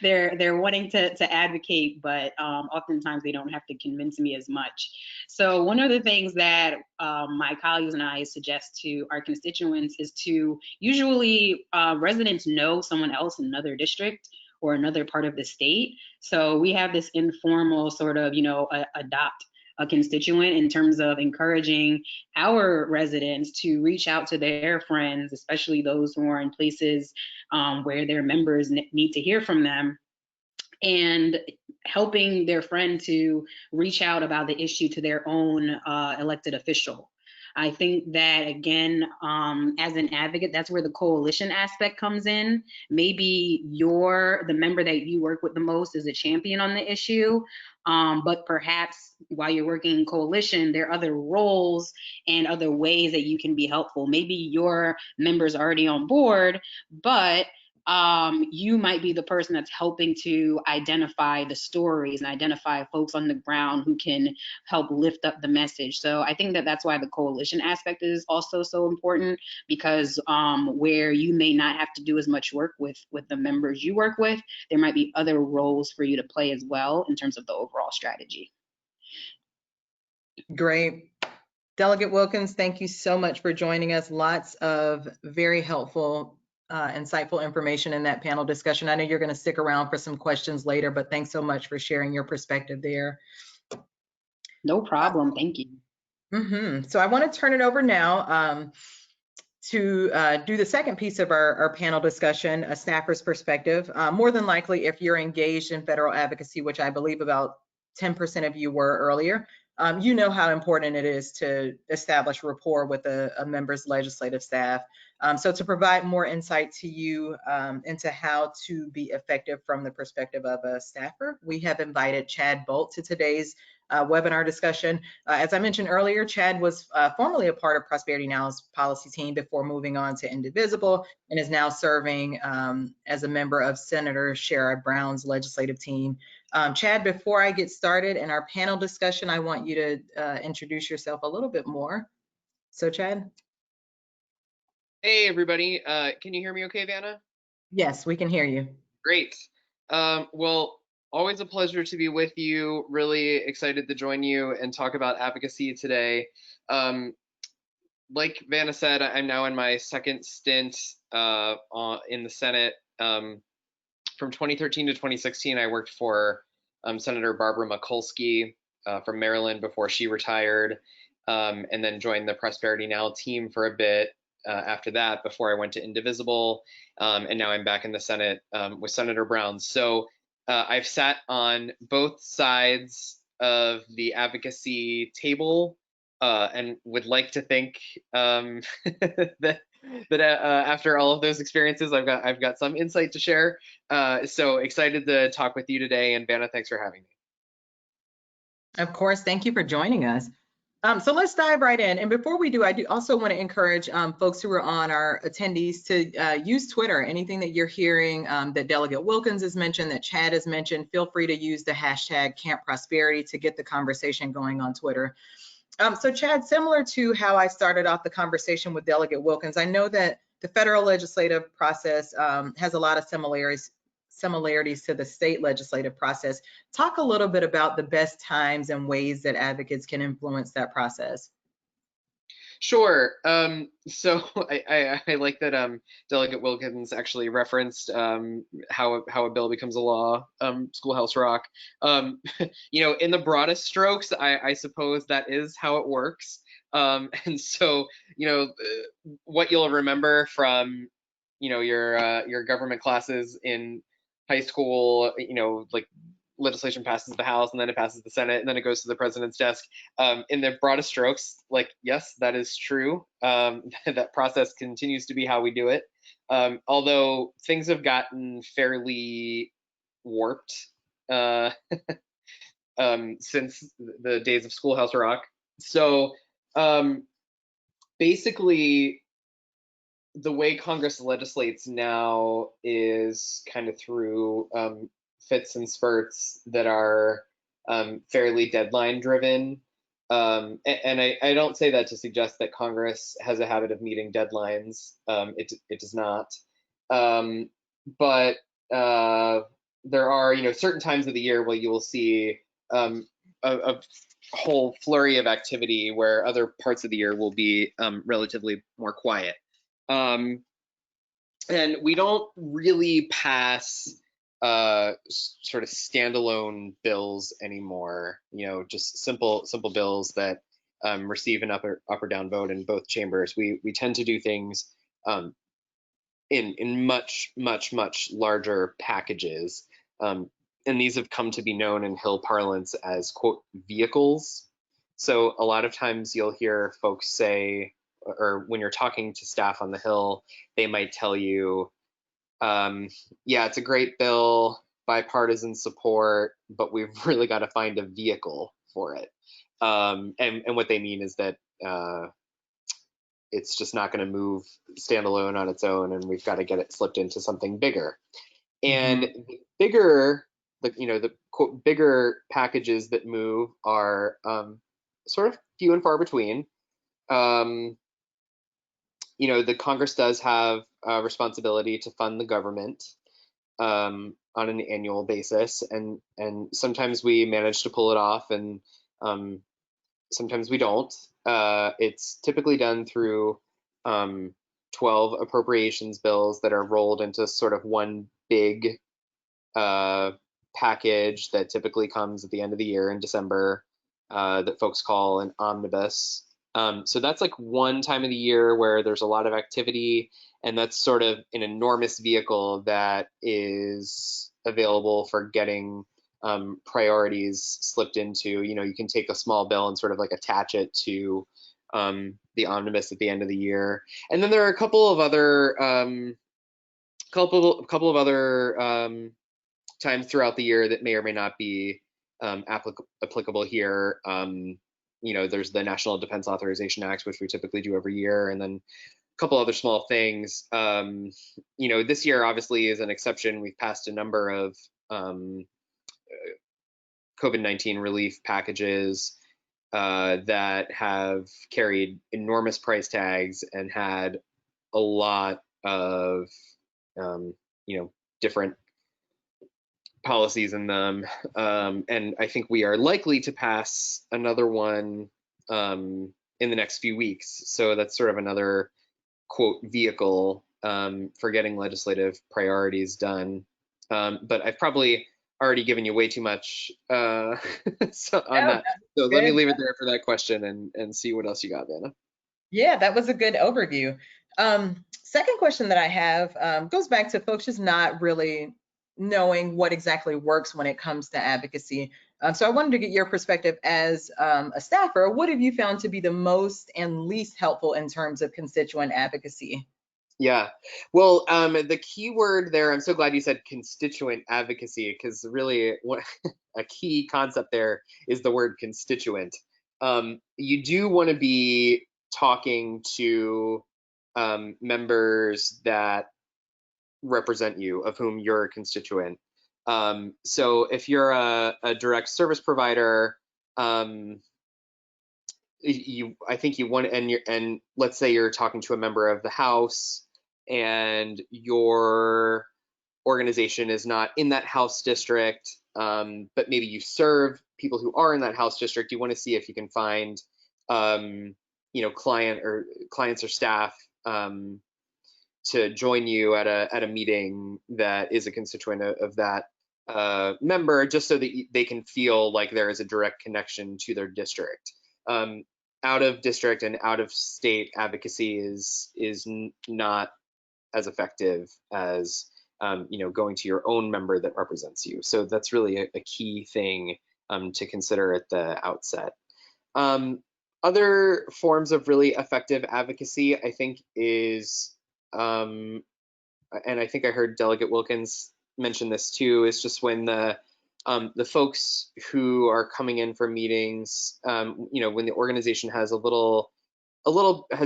they're wanting to advocate, but oftentimes they don't have to convince me as much. So one of the things that my colleagues and I suggest to our constituents is to usually residents know someone else in another district or another part of the state. So we have this informal sort of, adopt a constituent, in terms of encouraging our residents to reach out to their friends, especially those who are in places where their members need to hear from them, and helping their friend to reach out about the issue to their own elected official. I think that, again, as an advocate, that's where the coalition aspect comes in. Maybe the member that you work with the most is a champion on the issue, but perhaps while you're working in coalition, there are other roles and other ways that you can be helpful. Maybe your member's already on board, but you might be the person that's helping to identify the stories and identify folks on the ground who can help lift up the message. So I think that that's why the coalition aspect is also so important, because where you may not have to do as much work with the members you work with, there might be other roles for you to play as well in terms of the overall strategy. Great. Delegate Wilkins, thank you so much for joining us. Lots of very helpful, insightful information in that panel discussion. I know you're going to stick around for some questions later, but thanks so much for sharing your perspective there. No problem. Thank you. So I want to turn it over now to do the second piece of our panel discussion, a staffer's perspective. More than likely, if you're engaged in federal advocacy, which I believe about 10% of you were earlier, you know how important it is to establish rapport with a member's legislative staff. So to provide more insight to you into how to be effective from the perspective of a staffer, we have invited Chad Bolt to today's webinar discussion. As I mentioned earlier, Chad was formerly a part of Prosperity Now's policy team before moving on to Indivisible, and is now serving as a member of Senator Sherrod Brown's legislative team. Chad, before I get started in our panel discussion, I want you to introduce yourself a little bit more. So Chad? Hey, everybody. Can you hear me okay, Vanna? Yes, we can hear you. Great. Well, always a pleasure to be with you. Really excited to join you and talk about advocacy today. Like Vanna said, I'm now in my second stint in the Senate. From 2013 to 2016, I worked for Senator Barbara Mikulski from Maryland before she retired, and then joined the Prosperity Now team for a bit after that, before I went to Indivisible, and now I'm back in the Senate with Senator Brown. So I've sat on both sides of the advocacy table, and would like to think that after all of those experiences, I've got some insight to share. So excited to talk with you today, and Vanna, thanks for having me. Of course, thank you for joining us. So let's dive right in. And before we do, I do also want to encourage folks who are on, our attendees, to use Twitter. Anything that you're hearing that Delegate Wilkins has mentioned, that Chad has mentioned, feel free to use the hashtag Camp Prosperity to get the conversation going on Twitter. So Chad, similar to how I started off the conversation with Delegate Wilkins, I know that the federal legislative process has a lot of similarities to the state legislative process. Talk a little bit about the best times and ways that advocates can influence that process. Sure. So I like that Delegate Wilkins actually referenced how a bill becomes a law, Schoolhouse Rock. You know, in the broadest strokes, I suppose that is how it works. And so, you know, what you'll remember from, you know, your government classes in high school, you know, like legislation passes the House and then it passes the Senate and then it goes to the president's desk. In the broadest strokes, like, yes, that is true. That process continues to be how we do it. Although things have gotten fairly warped since the days of Schoolhouse Rock. So basically, the way Congress legislates now is kind of through fits and spurts that are fairly deadline driven. And I don't say that to suggest that Congress has a habit of meeting deadlines. It does not. But there are, you know, certain times of the year where you will see a whole flurry of activity where other parts of the year will be relatively more quiet. And we don't really pass sort of standalone bills anymore, you know, just simple bills that receive an up or down vote in both chambers. We tend to do things in much larger packages. And these have come to be known in Hill parlance as, quote, vehicles. So a lot of times you'll hear folks say, or when you're talking to staff on the Hill, they might tell you, yeah, it's a great bill, bipartisan support, but we've really got to find a vehicle for it. And what they mean is that it's just not going to move standalone on its own, and we've got to get it slipped into something bigger. And the bigger, the quote, bigger packages that move are sort of few and far between. You know, the Congress does have a responsibility to fund the government on an annual basis, and sometimes we manage to pull it off, and sometimes we don't. It's typically done through 12 appropriations bills that are rolled into sort of one big package that typically comes at the end of the year in December. that folks call an omnibus. So that's like one time of the year where there's a lot of activity, and that's sort of an enormous vehicle that is available for getting priorities slipped into. You know, you can take a small bill and sort of like attach it to the omnibus at the end of the year. And then there are a couple of other times throughout the year that may or may not be applicable here. You know, there's the National Defense Authorization Act, which we typically do every year, and then a couple other small things. You know, this year obviously is an exception. We've passed a number of COVID-19 relief packages that have carried enormous price tags and had a lot of you know, different policies in them, and I think we are likely to pass another one in the next few weeks. So that's sort of another quote vehicle for getting legislative priorities done. But I've probably already given you way too much that. So let me leave it there for that question and see what else you got, Vanna. Yeah, that was a good overview. Second question that I have goes back to folks just not really knowing what exactly works when it comes to advocacy. So I wanted to get your perspective as a staffer. What have you found to be the most and least helpful in terms of constituent advocacy? Yeah, well, the key word there, I'm so glad you said constituent advocacy, because really what a key concept there is the word constituent. You do want to be talking to members that represent you, of whom you're a constituent. So if you're a direct service provider, I think you want, and let's say you're talking to a member of the House and your organization is not in that House district, but maybe you serve people who are in that House district. You want to see if you can find, you know, clients or staff to join you at a meeting that is a constituent of that member, just so that they can feel like there is a direct connection to their district. Out of district and out of state advocacy is not as effective as you know, going to your own member that represents you. So that's really a key thing to consider at the outset. Other forms of really effective advocacy, I think, is and I think I heard Delegate Wilkins mention this too, is just when the folks who are coming in for meetings, you know, when the organization has has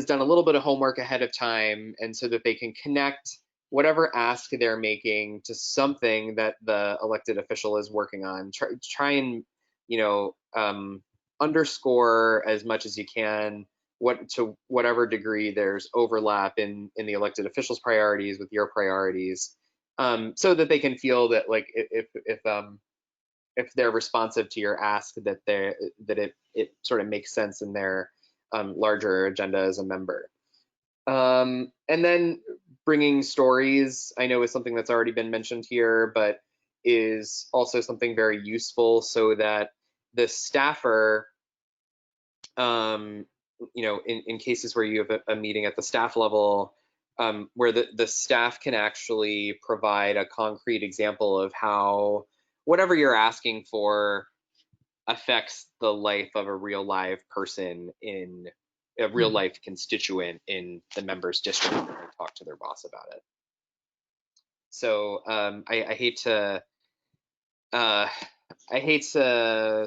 done a little bit of homework ahead of time, and so that they can connect whatever ask they're making to something that the elected official is working on. Try and, you know, underscore as much as you can to whatever degree there's overlap in the elected official's priorities with your priorities, so that they can feel that, like, if they're responsive to your ask, that it sort of makes sense in their larger agenda as a member. And then bringing stories, I know, is something that's already been mentioned here, but is also something very useful, so that the staffer, you know, in cases where you have a meeting at the staff level, where the staff can actually provide a concrete example of how whatever you're asking for affects the life of a real live person, in a real life constituent in the member's district, and talk to their boss about it. So I hate to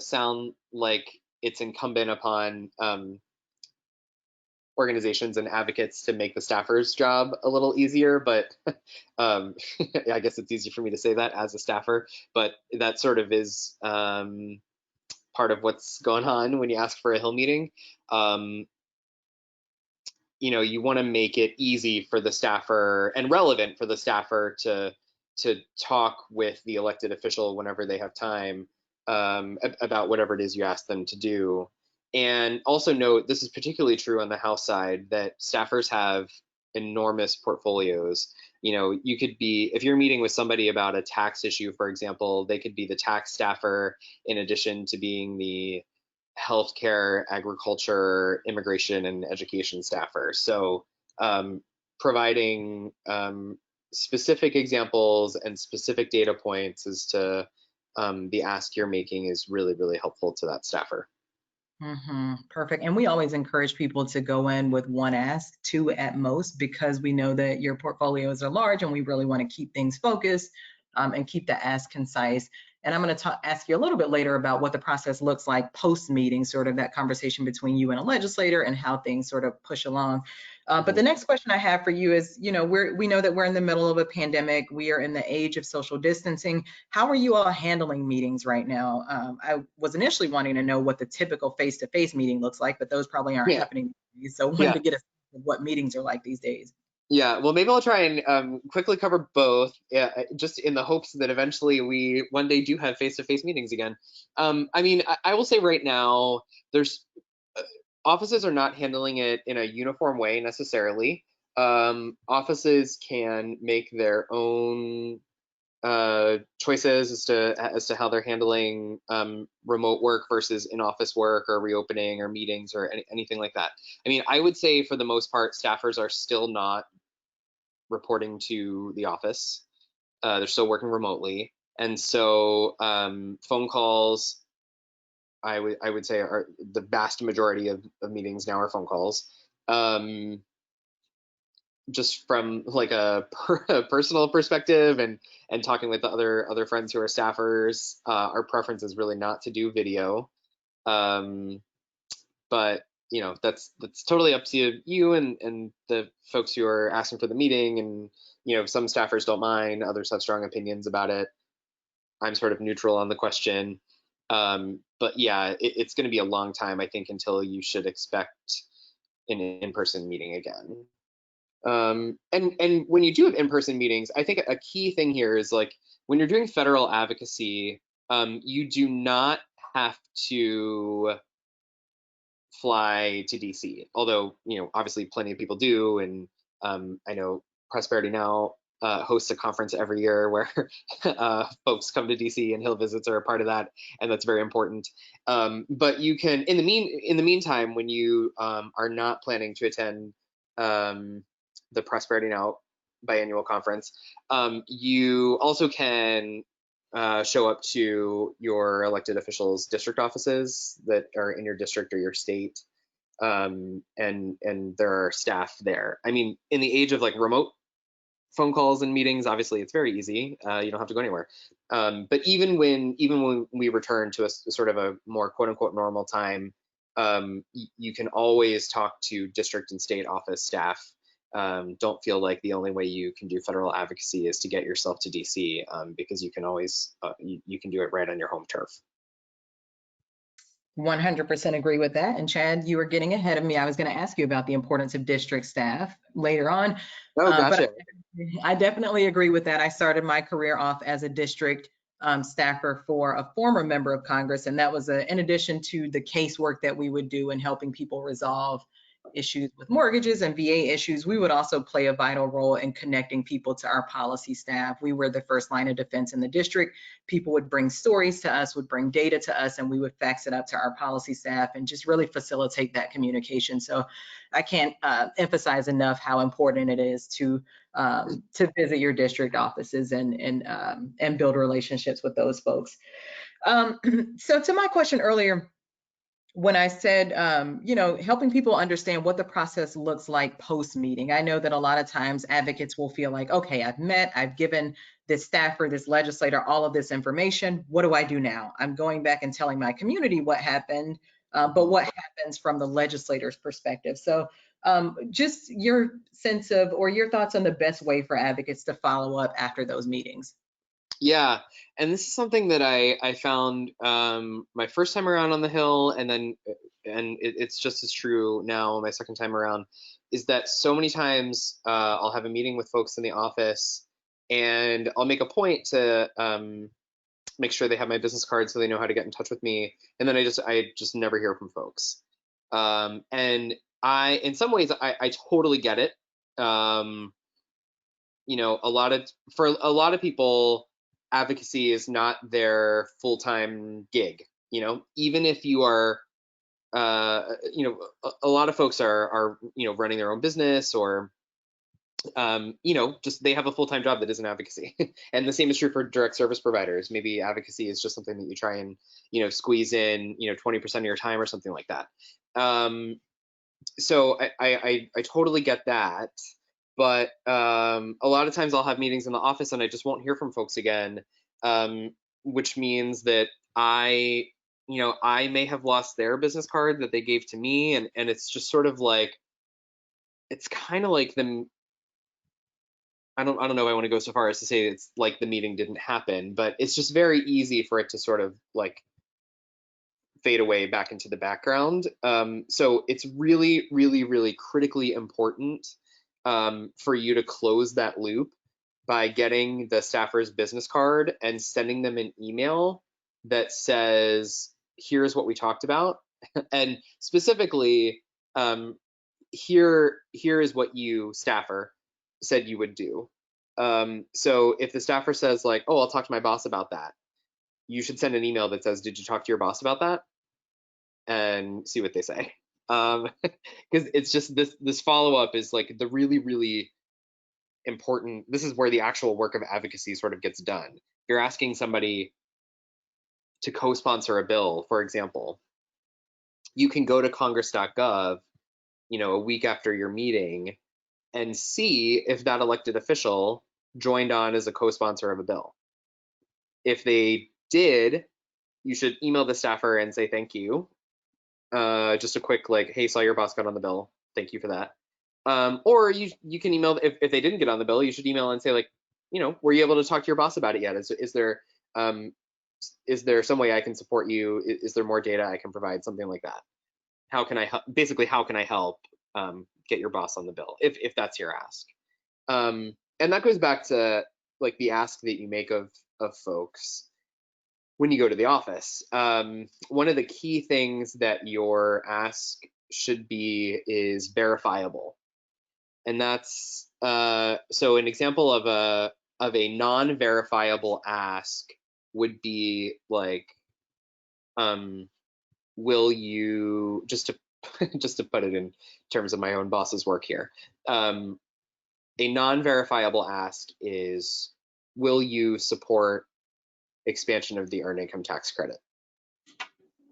sound like it's incumbent upon organizations and advocates to make the staffer's job a little easier, but I guess it's easy for me to say that as a staffer, but that sort of is part of what's going on when you ask for a Hill meeting. You know, you want to make it easy for the staffer and relevant for the staffer to talk with the elected official whenever they have time about whatever it is you ask them to do. And also note, this is particularly true on the House side, that staffers have enormous portfolios. You know, you could be, if you're meeting with somebody about a tax issue, for example, they could be the tax staffer in addition to being the healthcare, agriculture, immigration, and education staffer. So providing specific examples and specific data points as to the ask you're making is really, really helpful to that staffer. Perfect. And we always encourage people to go in with one ask, two at most, because we know that your portfolios are large and we really want to keep things focused and keep the ask concise. And I'm going to ask you a little bit later about what the process looks like post-meeting, sort of that conversation between you and a legislator and how things sort of push along. But the next question I have for you is, we know that we're in the middle of a pandemic. We are in the age of social distancing. How are you all handling meetings right now? I was initially wanting to know what the typical face-to-face meeting looks like, but those probably aren't happening. So I wanted to get a sense of what meetings are like these days. Yeah, well, maybe I'll try and quickly cover both, just in the hopes that eventually we one day do have face-to-face meetings again. I mean, I will say right now, there's offices are not handling it in a uniform way necessarily. Offices can make their own choices as to how they're handling remote work versus in-office work or reopening or meetings or anything like that. I mean, I would say for the most part, staffers are still not reporting to the office. They're still working remotely, and so phone calls, I would say, are the vast majority of meetings now are phone calls. Just from like a personal perspective and talking with the other friends who are staffers, our preference is really not to do video. But that's totally up to you and the folks who are asking for the meeting. And some staffers don't mind, others have strong opinions about it. I'm sort of neutral on the question. But yeah, it's going to be a long time, I think, until you should expect an in-person meeting again. And when you do have in-person meetings, I think a key thing here is, like, when you're doing federal advocacy, you do not have to fly to DC, although obviously plenty of people do. And I know Prosperity Now hosts a conference every year where folks come to DC, and Hill visits are a part of that, and that's very important. But you can, in the meantime, when you are not planning to attend the Prosperity Now biannual conference, you also can show up to your elected officials' district offices that are in your district or your state, and there are staff there. I mean, in the age of like remote phone calls and meetings, obviously it's very easy. You don't have to go anywhere. But even when we return to a sort of a more quote unquote normal time, you can always talk to district and state office staff. Don't feel like the only way you can do federal advocacy is to get yourself to DC, because you can always you can do it right on your home turf. 100% agree with that. And Chad, you were getting ahead of me. I was going to ask you about the importance of district staff later on. Oh, gotcha. But I definitely agree with that. I started my career off as a district staffer for a former member of Congress, and that was in addition to the casework that we would do in helping people resolve issues with mortgages and VA issues. We would also play a vital role in connecting people to our policy staff. We were the first line of defense in the district. People would bring stories to us, would bring data to us, and we would fax it up to our policy staff and just really facilitate that communication. So I can't emphasize enough how important it is to visit your district offices and build relationships with those folks. So to my question earlier, when I said, helping people understand what the process looks like post-meeting, I know that a lot of times advocates will feel like, okay, I've met, I've given this staffer, this legislator, all of this information. What do I do now? I'm going back and telling my community what happened, but what happens from the legislator's perspective? So just your sense of, or your thoughts on the best way for advocates to follow up after those meetings. Yeah, and this is something that I found my first time around on the Hill, and it's just as true now my second time around, is that so many times I'll have a meeting with folks in the office, and I'll make a point to make sure they have my business card so they know how to get in touch with me, and then I just never hear from folks. And in some ways I totally get it. For a lot of people, advocacy is not their full-time gig. Even if you are you know, a lot of folks are you know, running their own business, or you know, just they have a full-time job that isn't advocacy. And the same is true for direct service providers. Maybe advocacy is just something that you try and, you know, squeeze in, you know, 20% of your time or something like that. So I totally get that. But a lot of times I'll have meetings in the office and I just won't hear from folks again, which means that you know, I may have lost their business card that they gave to me, and it's just sort of like, it's kind of like them. I don't know if I want to go so far as to say it's like the meeting didn't happen, but it's just very easy for it to sort of like fade away back into the background. So it's really, really, really critically important for you to close that loop by getting the staffer's business card and sending them an email that says, here's what we talked about. And specifically, here is what you, staffer, said you would do. So if the staffer says like, oh, I'll talk to my boss about that, you should send an email that says, did you talk to your boss about that? And see what they say. Because it's just this follow-up is like the really, really important. This is where the actual work of advocacy sort of gets done. You're asking somebody to co-sponsor a bill, for example. You can go to congress.gov, you know, a week after your meeting and see if that elected official joined on as a co-sponsor of a bill. If they did, you should email the staffer and say thank you. Just a quick like, hey, saw your boss got on the bill. Thank you for that. Or you can email, if they didn't get on the bill, you should email and say like, you know, were you able to talk to your boss about it yet? Is there some way I can support you? Is there more data I can provide? Something like that. How can I help? Basically, how can I help get your boss on the bill if that's your ask? And that goes back to like the ask that you make of folks when you go to the office. One of the key things that your ask should be is verifiable. And that's so an example of a non-verifiable ask would be like, will you, just to put it in terms of my own boss's work here, a non-verifiable ask is, will you support expansion of the earned income tax credit?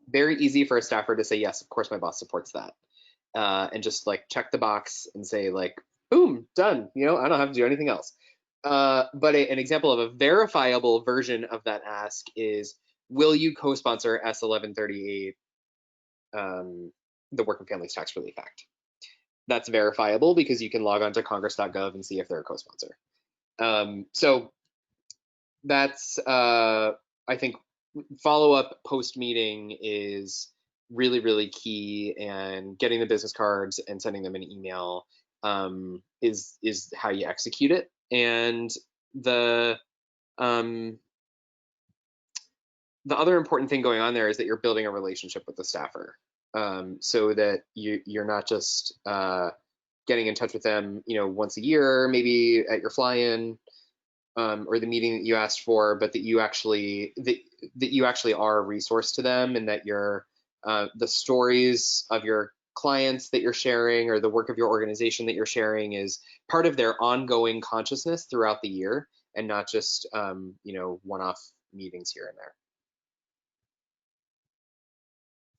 Very easy for a staffer to say, yes, of course my boss supports that. And just like check the box and say like, boom, done. You know, I don't have to do anything else. But an example of a verifiable version of that ask is, will you co-sponsor S1138, the Work and Families Tax Relief Act? That's verifiable because you can log on to congress.gov and see if they're a co-sponsor. So that's, I think, follow-up post-meeting is really, really key, and getting the business cards and sending them an email is how you execute it. And the other important thing going on there is that you're building a relationship with the staffer, so that you're not just getting in touch with them, you know, once a year, maybe at your fly-in, or the meeting that you asked for, but that you actually are a resource to them, and that you're the stories of your clients that you're sharing, or the work of your organization that you're sharing, is part of their ongoing consciousness throughout the year, and not just you know, one-off meetings here and there.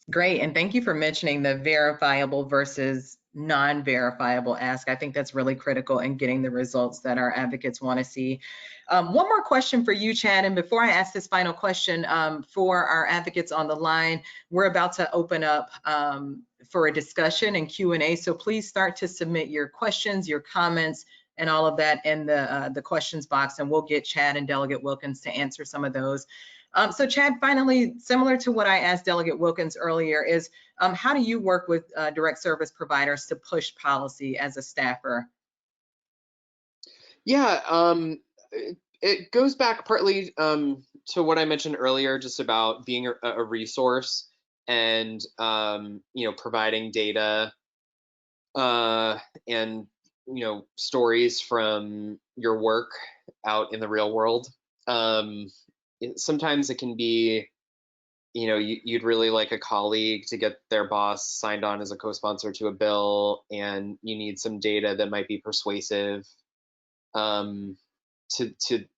Great, and thank you for mentioning the verifiable versus non-verifiable ask. I think that's really critical in getting the results that our advocates want to see. One more question for you, Chad, and before I ask this final question, for our advocates on the line, we're about to open up for a discussion and Q&A, so please start to submit your questions, your comments, and all of that in the questions box, and we'll get Chad and Delegate Wilkins to answer some of those. So Chad, finally, similar to what I asked Delegate Wilkins earlier, is how do you work with direct service providers to push policy as a staffer? Yeah, it goes back partly to what I mentioned earlier, just about being a resource, and you know, providing data and you know, stories from your work out in the real world. Sometimes it can be you'd really like a colleague to get their boss signed on as a co-sponsor to a bill, and you need some data that might be persuasive to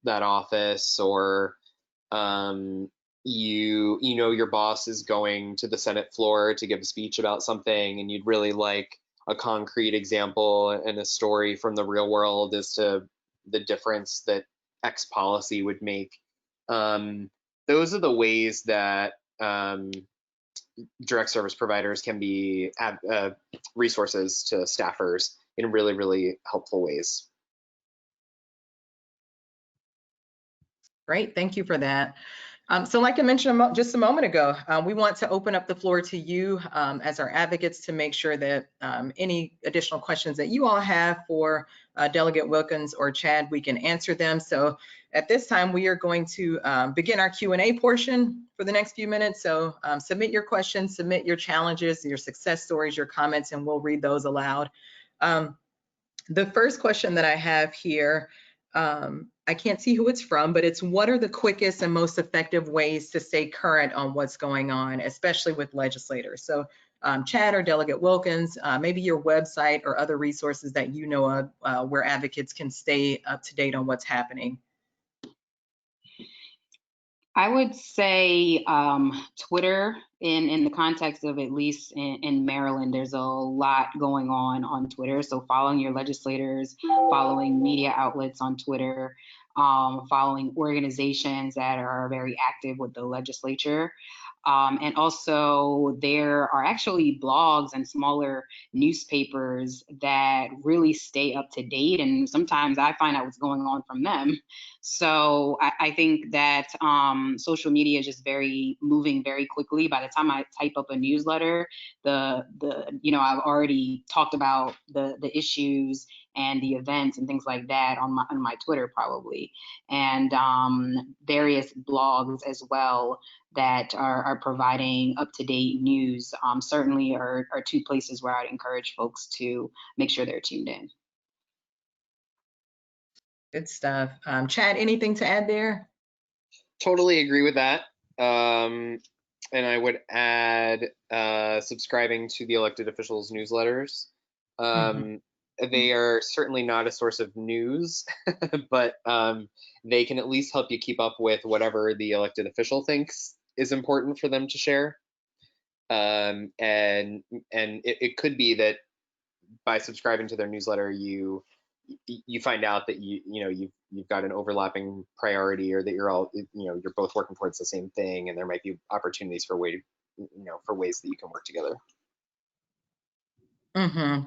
that office, or your boss is going to the Senate floor to give a speech about something, and you'd really like a concrete example and a story from the real world as to the difference that X policy would make. Those are the ways that direct service providers can be resources to staffers in really, really helpful ways. Great, thank you for that. So like I mentioned just a moment ago, we want to open up the floor to you as our advocates to make sure that any additional questions that you all have for Delegate Wilkins or Chad, we can answer them. So at this time, we are going to begin our Q&A portion for the next few minutes. So submit your questions, submit your challenges, your success stories, your comments, and we'll read those aloud. The first question that I have here, I can't see who it's from, but it's what are the quickest and most effective ways to stay current on what's going on, especially with legislators? So Chad or Delegate Wilkins, maybe your website or other resources that you know of where advocates can stay up to date on what's happening. I would say Twitter, in the context of, at least in Maryland, there's a lot going on Twitter. So following your legislators, following media outlets on Twitter, following organizations that are very active with the legislature. And also there are actually blogs and smaller newspapers that really stay up to date. And sometimes I find out what's going on from them. So I think that social media is just moving very quickly. By the time I type up a newsletter, I've already talked about the issues and the events and things like that on my Twitter probably, and various blogs as well that are providing up-to-date news. Certainly are two places where I'd encourage folks to make sure they're tuned in. Good stuff. Chad, anything to add there? Totally agree with that. And I would add subscribing to the elected officials' newsletters. They are certainly not a source of news, but they can at least help you keep up with whatever the elected official thinks is important for them to share. And it could be that by subscribing to their newsletter, you find out that you've got an overlapping priority, or that you're both working towards the same thing, and there might be opportunities for ways that you can work together.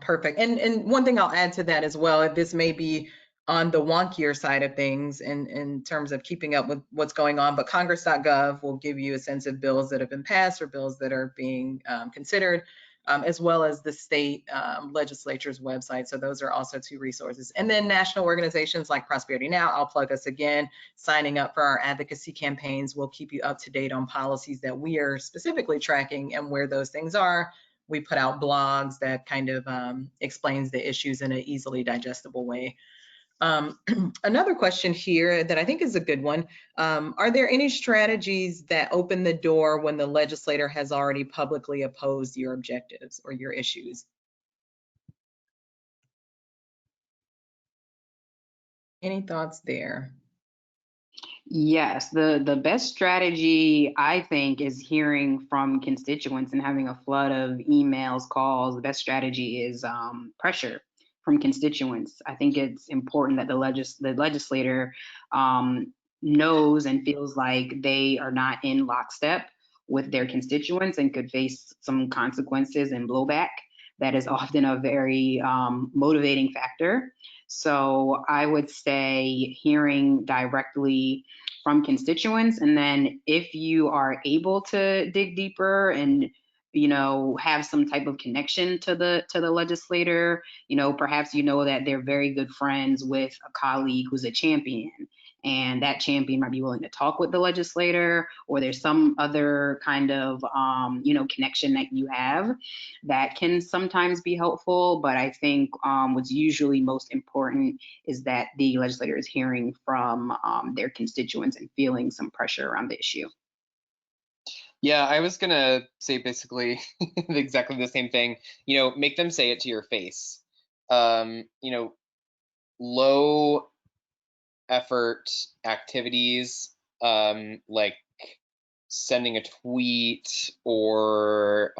Perfect. And one thing I'll add to that as well, this may be on the wonkier side of things in terms of keeping up with what's going on, but congress.gov will give you a sense of bills that have been passed or bills that are being considered, as well as the state legislature's website. So those are also two resources. And then national organizations like Prosperity Now, I'll plug us again, signing up for our advocacy campaigns will keep you up to date on policies that we are specifically tracking and where those things are. We put out blogs that kind of explains the issues in an easily digestible way. Another question here that I think is a good one. Are there any strategies that open the door when the legislator has already publicly opposed your objectives or your issues? Any thoughts there? Yes, the best strategy, I think, is hearing from constituents and having a flood of emails, calls. The best strategy is pressure from constituents. I think it's important that the legislator knows and feels like they are not in lockstep with their constituents and could face some consequences and blowback. That is often a very motivating factor. So I would say hearing directly from constituents, and then if you are able to dig deeper and have some type of connection to the legislator, perhaps that they're very good friends with a colleague who's a champion, and that champion might be willing to talk with the legislator, or there's some other kind of connection that you have that can sometimes be helpful. But I think what's usually most important is that the legislator is hearing from their constituents and feeling some pressure around the issue. Yeah, I was gonna say basically exactly the same thing. You know, make them say it to your face. You know, low effort activities, like sending a tweet or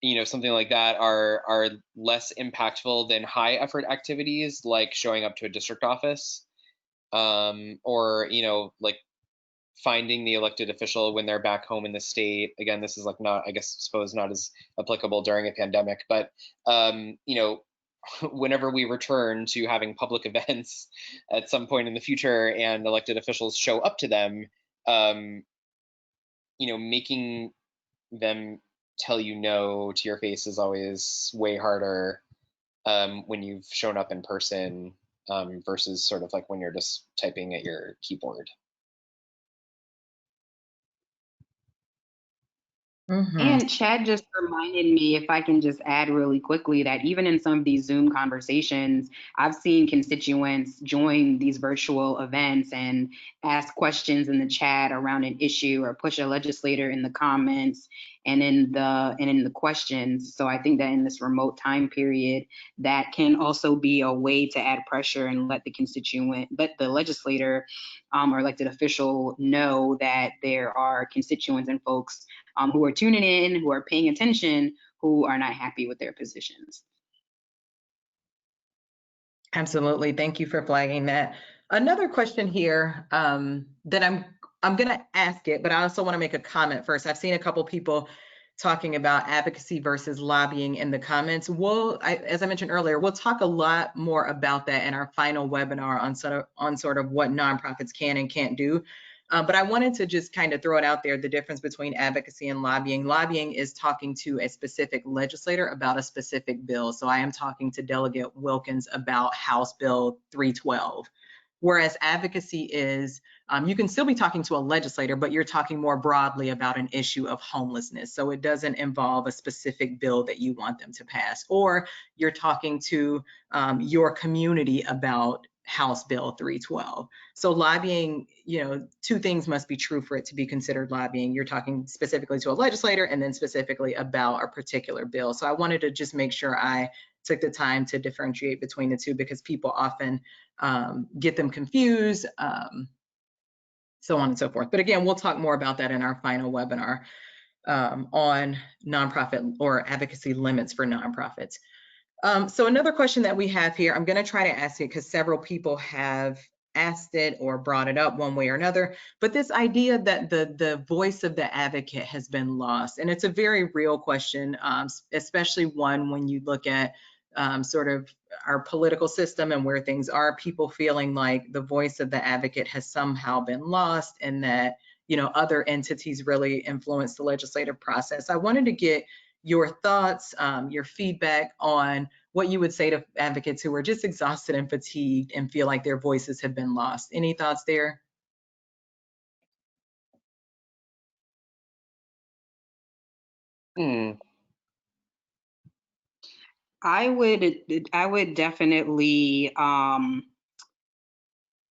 you know, something like that are less impactful than high effort activities like showing up to a district office, or you know, like finding the elected official when they're back home in the state. Again, this is like not, I guess, suppose not as applicable during a pandemic, but you know, whenever we return to having public events at some point in the future and elected officials show up to them, you know, making them tell you no to your face is always way harder when you've shown up in person, versus sort of like when you're just typing at your keyboard. And Chad just reminded me, if I can just add really quickly, that even in some of these Zoom conversations, I've seen constituents join these virtual events and ask questions in the chat around an issue or push a legislator in the comments and in the questions. So I think that in this remote time period, that can also be a way to add pressure and let the legislator or elected official know that there are constituents and folks who are tuning in, who are paying attention, who are not happy with their positions. Absolutely. Thank you for flagging that. Another question here that I'm going to ask it, but I also want to make a comment first. I've seen a couple people talking about advocacy versus lobbying in the comments. As I mentioned earlier, we'll talk a lot more about that in our final webinar on sort of what nonprofits can and can't do. But I wanted to just kind of throw it out there, the difference between advocacy and lobbying. Lobbying is talking to a specific legislator about a specific bill. So I am talking to Delegate Wilkins about House Bill 312. Whereas advocacy is, you can still be talking to a legislator, but you're talking more broadly about an issue of homelessness. So it doesn't involve a specific bill that you want them to pass, or you're talking to your community about House Bill 312. So lobbying, you know, two things must be true for it to be considered lobbying. You're talking specifically to a legislator and then specifically about a particular bill. So I wanted to just make sure I took the time to differentiate between the two, because people often get them confused, so on and so forth. But again, we'll talk more about that in our final webinar on nonprofit or advocacy limits for nonprofits. So another question that we have here, I'm going to try to ask it because several people have asked it or brought it up one way or another, but this idea that the voice of the advocate has been lost. And it's a very real question, especially one when you look at sort of our political system and where things are, people feeling like the voice of the advocate has somehow been lost and that, you know, other entities really influence the legislative process. I wanted to get your thoughts, your feedback on what you would say to advocates who are just exhausted and fatigued and feel like their voices have been lost. Any thoughts there? I would definitely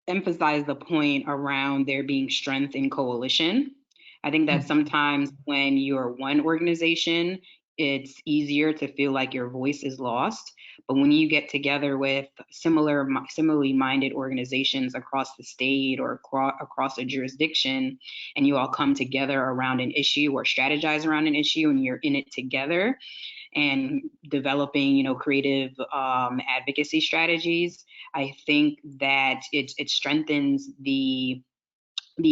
emphasize the point around there being strength in coalition. I think that sometimes when you're one organization, it's easier to feel like your voice is lost. But when you get together with similarly minded organizations across the state or across a jurisdiction, and you all come together around an issue or strategize around an issue and you're in it together and developing, you know, creative advocacy strategies, I think that it strengthens the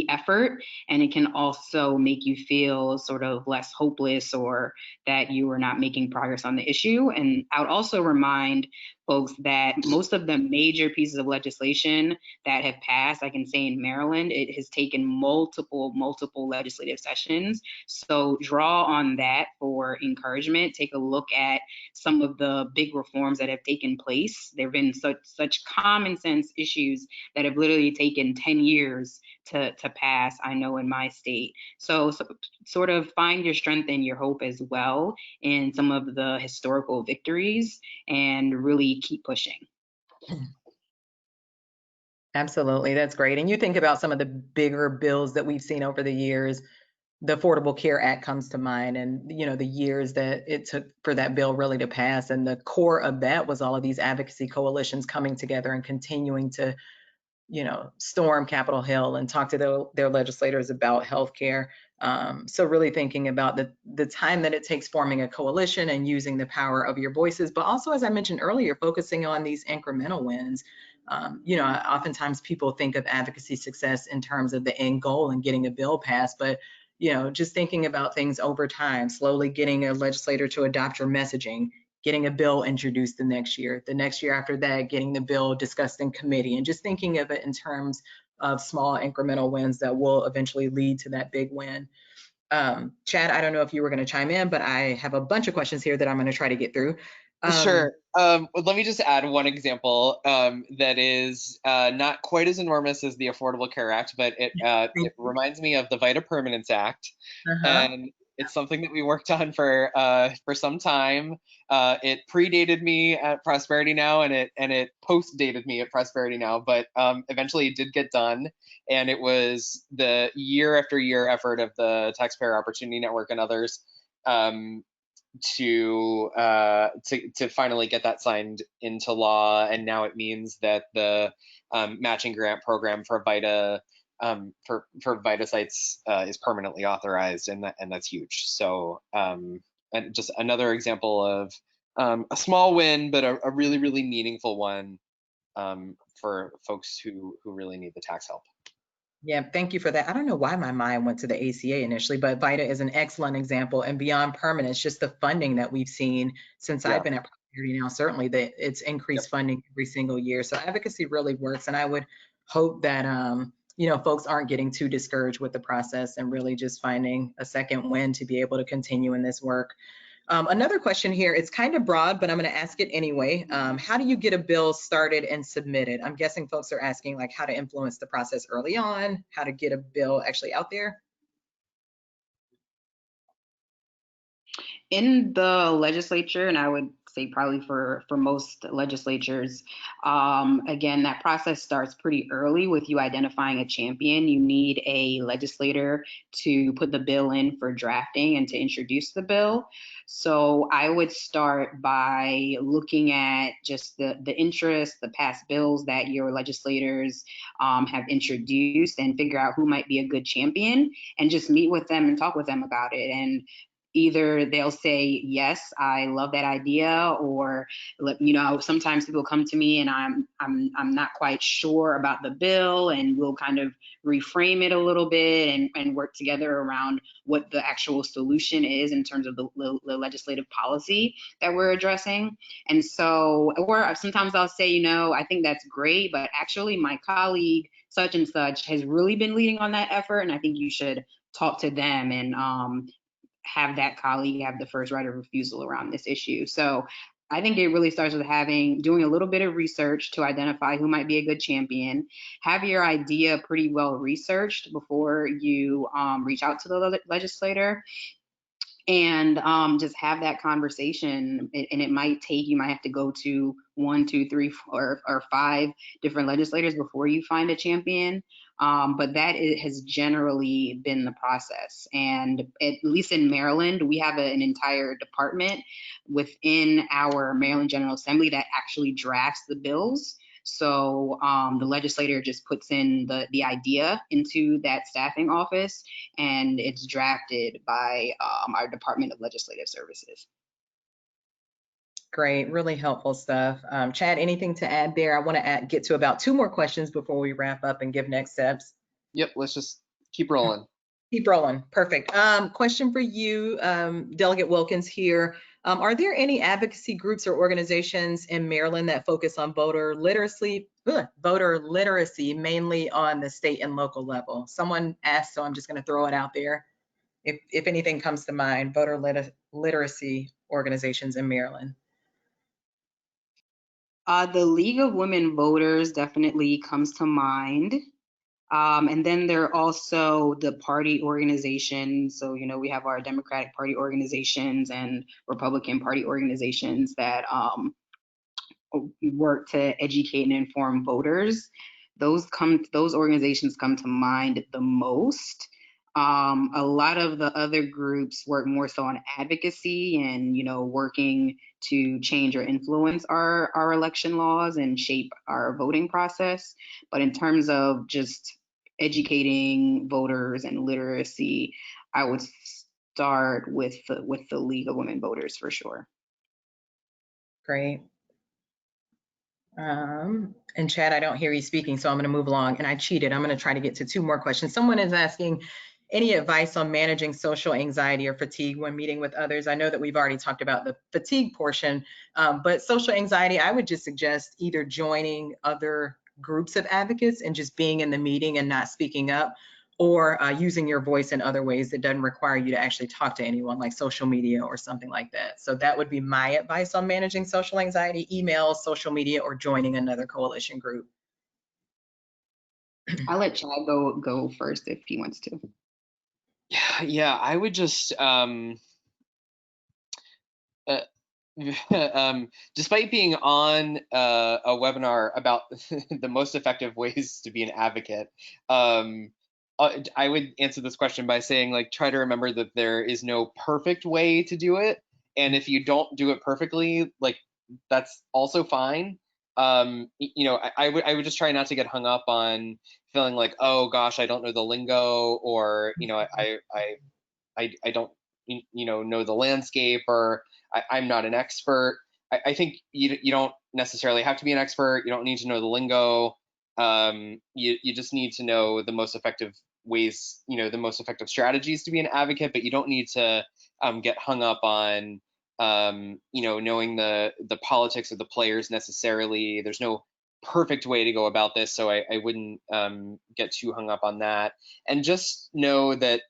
effort, and it can also make you feel sort of less hopeless or that you are not making progress on the issue. And I would also remind folks that most of the major pieces of legislation that have passed, I can say in Maryland, it has taken multiple legislative sessions. So draw on that for encouragement. Take a look at some of the big reforms that have taken place. There have been such common sense issues that have literally taken 10 years to pass, I know, in my state. So sort of find your strength and your hope as well in some of the historical victories and really keep pushing. Absolutely, that's great. And you think about some of the bigger bills that we've seen over the years, the Affordable Care Act comes to mind, and the years that it took for that bill really to pass. And the core of that was all of these advocacy coalitions coming together and continuing to storm Capitol Hill and talk to their legislators about healthcare. So really thinking about the time that it takes forming a coalition and using the power of your voices, but also, as I mentioned earlier, focusing on these incremental wins. Oftentimes people think of advocacy success in terms of the end goal and getting a bill passed, but just thinking about things over time, slowly getting a legislator to adopt your messaging, getting a bill introduced the next year after that, getting the bill discussed in committee, and just thinking of it in terms of small incremental wins that will eventually lead to that big win. Chad, I don't know if you were going to chime in, but I have a bunch of questions here that I'm going to try to get through. Sure. Let me just add one example that is not quite as enormous as the Affordable Care Act, but it reminds me of the Vita Permanence Act, and it's something that we worked on for some time. It predated me at Prosperity Now, and it post-dated me at Prosperity Now, but eventually it did get done, and it was the year after year effort of the Taxpayer Opportunity Network and others to finally get that signed into law. And now it means that the matching grant program for Vita for Vita sites is permanently authorized, and that's huge. So and just another example of a small win, but a really, really meaningful one for folks who really need the tax help. Yeah, thank you for that. I don't know why my mind went to the ACA initially, but Vita is an excellent example. And beyond permanence, just the funding that we've seen since I've been at Prosperity Now, certainly that it's increased funding every single year. So advocacy really works. And I would hope that, folks aren't getting too discouraged with the process and really just finding a second win to be able to continue in this work. Another question here, it's kind of broad, but I'm going to ask it anyway. How do you get a bill started and submitted? I'm guessing folks are asking like how to influence the process early on, how to get a bill actually out there. In the legislature, and I would say probably for most legislatures, again, that process starts pretty early with you identifying a champion. You need a legislator to put the bill in for drafting and to introduce the bill. So I would start by looking at just the interest, the past bills that your legislators have introduced, and figure out who might be a good champion, and just meet with them and talk with them about it. And either they'll say, yes, I love that idea, or sometimes people come to me and I'm not quite sure about the bill, and we'll kind of reframe it a little bit and work together around what the actual solution is in terms of the legislative policy that we're addressing. And so, or sometimes I'll say, I think that's great, but actually my colleague such and such has really been leading on that effort, and I think you should talk to them and have that colleague have the first right of refusal around this issue. So I think it really starts with doing a little bit of research to identify who might be a good champion, have your idea pretty well researched before you reach out to the legislator, and just have that conversation. And it might take, you might have to go to 1, 2, 3, 4, or 5 different legislators before you find a champion. But that has generally been the process. And at least in Maryland, we have an entire department within our Maryland General Assembly that actually drafts the bills. So the legislator just puts in the idea into that staffing office, and it's drafted by our Department of Legislative Services. Great, really helpful stuff. Chad, anything to add there? I want to get to about 2 more questions before we wrap up and give next steps. Yep, let's just keep rolling. Keep rolling. Perfect. Question for you, Delegate Wilkins here. Are there any advocacy groups or organizations in Maryland that focus on voter literacy, mainly on the state and local level? Someone asked, so I'm just going to throw it out there. If anything comes to mind, voter literacy organizations in Maryland. The League of Women Voters definitely comes to mind. And then there are also the party organizations. So, we have our Democratic Party organizations and Republican Party organizations that work to educate and inform voters. Those organizations come to mind the most. A lot of the other groups work more so on advocacy and, working to change or influence our election laws and shape our voting process. But in terms of just educating voters and literacy, I would start with the League of Women Voters for sure. Great. And Chad, I don't hear you speaking, so I'm going to move along. And I cheated. I'm going to try to get to 2 more questions. Someone is asking any advice on managing social anxiety or fatigue when meeting with others. I know that we've already talked about the fatigue portion, but social anxiety, I would just suggest either joining other groups of advocates and just being in the meeting and not speaking up, or using your voice in other ways that doesn't require you to actually talk to anyone, like social media or something like that. So that would be my advice on managing social anxiety: email, social media, or joining another coalition group. I'll let Chad go first if he wants to. Yeah, I would just despite being on a webinar about the most effective ways to be an advocate, I would answer this question by saying, like, try to remember that there is no perfect way to do it, and if you don't do it perfectly, like, that's also fine. I would just try not to get hung up on feeling like, oh gosh, I don't know the lingo, or I don't know the landscape, or I'm not an expert. I think you don't necessarily have to be an expert. You don't need to know the lingo. You just need to know the most effective ways, the most effective strategies to be an advocate, but you don't need to get hung up on knowing the politics of the players necessarily. There's no perfect way to go about this, so I wouldn't get too hung up on that. And just know that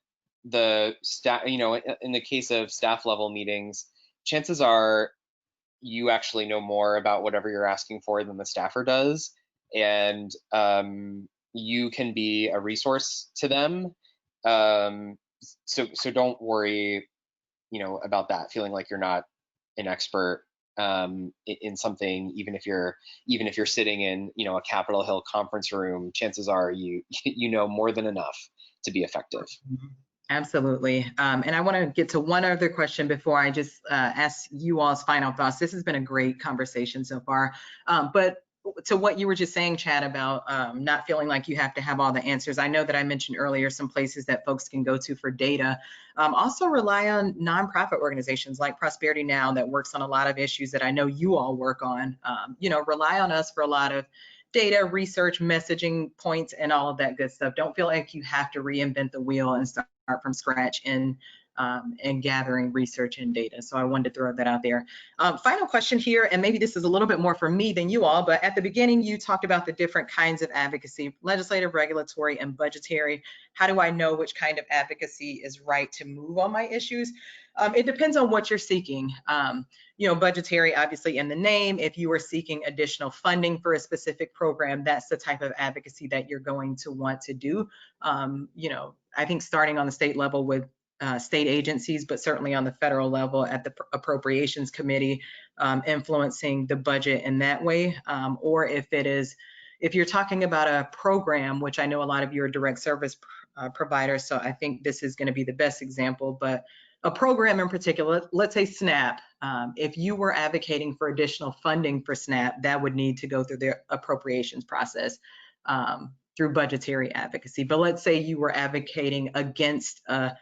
the staff, in the case of staff level meetings, chances are you actually know more about whatever you're asking for than the staffer does, and you can be a resource to them. So don't worry, about that, feeling like you're not an expert in something, even if you're sitting in a Capitol Hill conference room. Chances are you know more than enough to be effective. Absolutely. And I want to get to one other question before I just ask you all's final thoughts. This has been a great conversation so far. But to what you were just saying, Chad, about not feeling like you have to have all the answers. I know that I mentioned earlier some places that folks can go to for data. Also rely on nonprofit organizations like Prosperity Now that works on a lot of issues that I know you all work on. Rely on us for a lot of data, research, messaging points, and all of that good stuff. Don't feel like you have to reinvent the wheel and start from scratch in gathering research and data. So I wanted to throw that out there. Final question here, and maybe this is a little bit more for me than you all, but at the beginning you talked about the different kinds of advocacy: legislative, regulatory, and budgetary. How do I know which kind of advocacy is right to move on my issues? It depends on what you're seeking. Budgetary, obviously in the name. If you are seeking additional funding for a specific program, that's the type of advocacy that you're going to want to do. I think starting on the state level with state agencies, but certainly on the federal level at the Appropriations Committee, influencing the budget in that way. Or if you're talking about a program, which I know a lot of you are direct service providers, so I think this is going to be the best example, but a program in particular, let's say SNAP. If you were advocating for additional funding for SNAP, that would need to go through the appropriations process through budgetary advocacy. But let's say you were advocating against a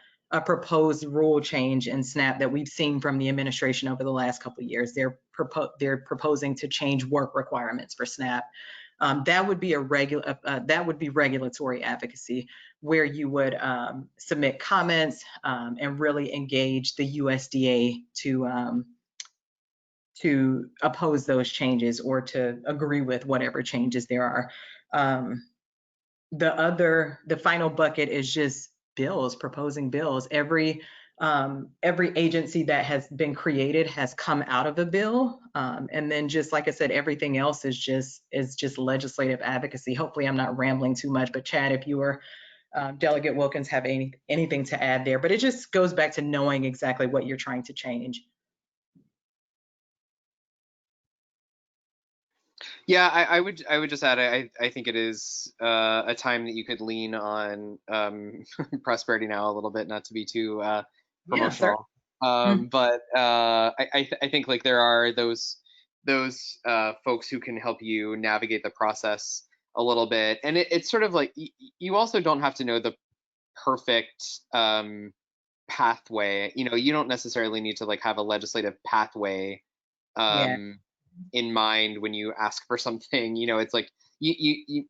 proposed rule change in SNAP that we've seen from the administration over the last couple of years. They're proposing to change work requirements for SNAP. That would be regulatory advocacy, where you would submit comments and really engage the USDA to oppose those changes or to agree with whatever changes there are. The final bucket is just bills, proposing bills. Every agency that has been created has come out of a bill. And then, just like I said, everything else is just legislative advocacy. Hopefully I'm not rambling too much, but Chad, if you or Delegate Wilkins have anything to add there, but it just goes back to knowing exactly what you're trying to change. Yeah, I would just add, I think it is a time that you could lean on Prosperity Now a little bit, not to be too Yeah, sir. promotional. But I think like there are those folks who can help you navigate the process a little bit, and it's sort of like you also don't have to know the perfect pathway. You know, you don't necessarily need to like have a legislative pathway Yeah. in mind when you ask for something. You know, it's like you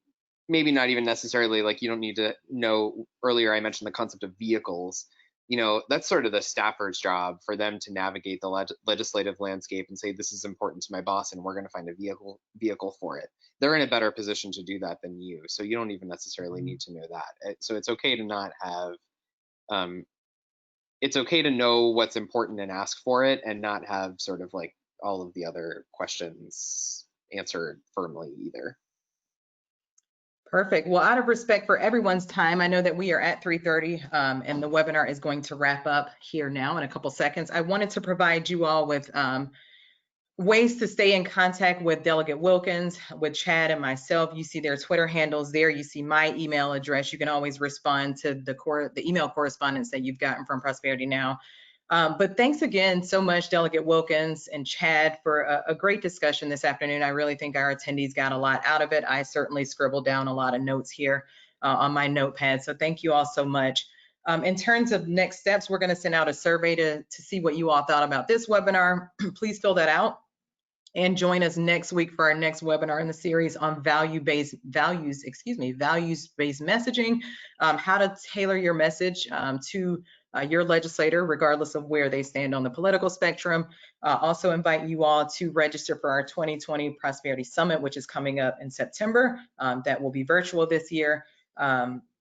maybe not even necessarily like you don't need to know. Earlier I mentioned the concept of vehicles. You know, that's sort of the staffer's job for them to navigate the legislative landscape and say this is important to my boss and we're going to find a vehicle for it. They're in a better position to do that than you, so you don't even necessarily need to know that. So it's okay to not have it's okay to know what's important and ask for it and not have sort of like all of the other questions answered firmly either. Perfect. Well, out of respect for everyone's time, I know that we are at 3:30 and the webinar is going to wrap up here now in a couple seconds. I wanted to provide you all with ways to stay in contact with Delegate Wilkins, with Chad and myself. You see their Twitter handles there. You see my email address. You can always respond to the email correspondence that you've gotten from Prosperity Now. But thanks again so much, Delegate Wilkins and Chad, for a great discussion this afternoon. I really think our attendees got a lot out of it. I certainly scribbled down a lot of notes here on my notepad. So thank you all so much. In terms of next steps, we're going to send out a survey to see what you all thought about this webinar. Please fill that out and join us next week for our next webinar in the series on values-based messaging, how to tailor your message to your legislator, regardless of where they stand on the political spectrum. Also invite you all to register for our 2020 Prosperity Summit, which is coming up in September. That will be virtual this year.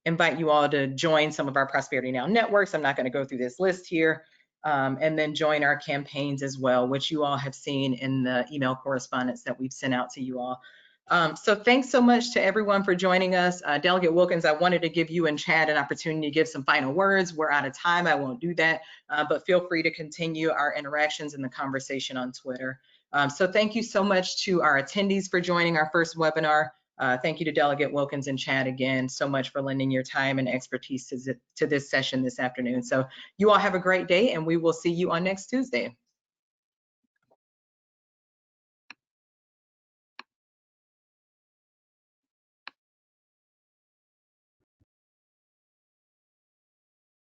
Invite you all to join some of our Prosperity Now networks. I'm not going to go through this list here. And then join our campaigns as well, which you all have seen in the email correspondence that we've sent out to you all. So thanks so much to everyone for joining us. Delegate Wilkins, I wanted to give you and Chad an opportunity to give some final words. We're out of time, I won't do that, but feel free to continue our interactions and the conversation on Twitter. So thank you so much to our attendees for joining our first webinar. Thank you to Delegate Wilkins and Chad again so much for lending your time and expertise to this session this afternoon. So you all have a great day and we will see you on next Tuesday.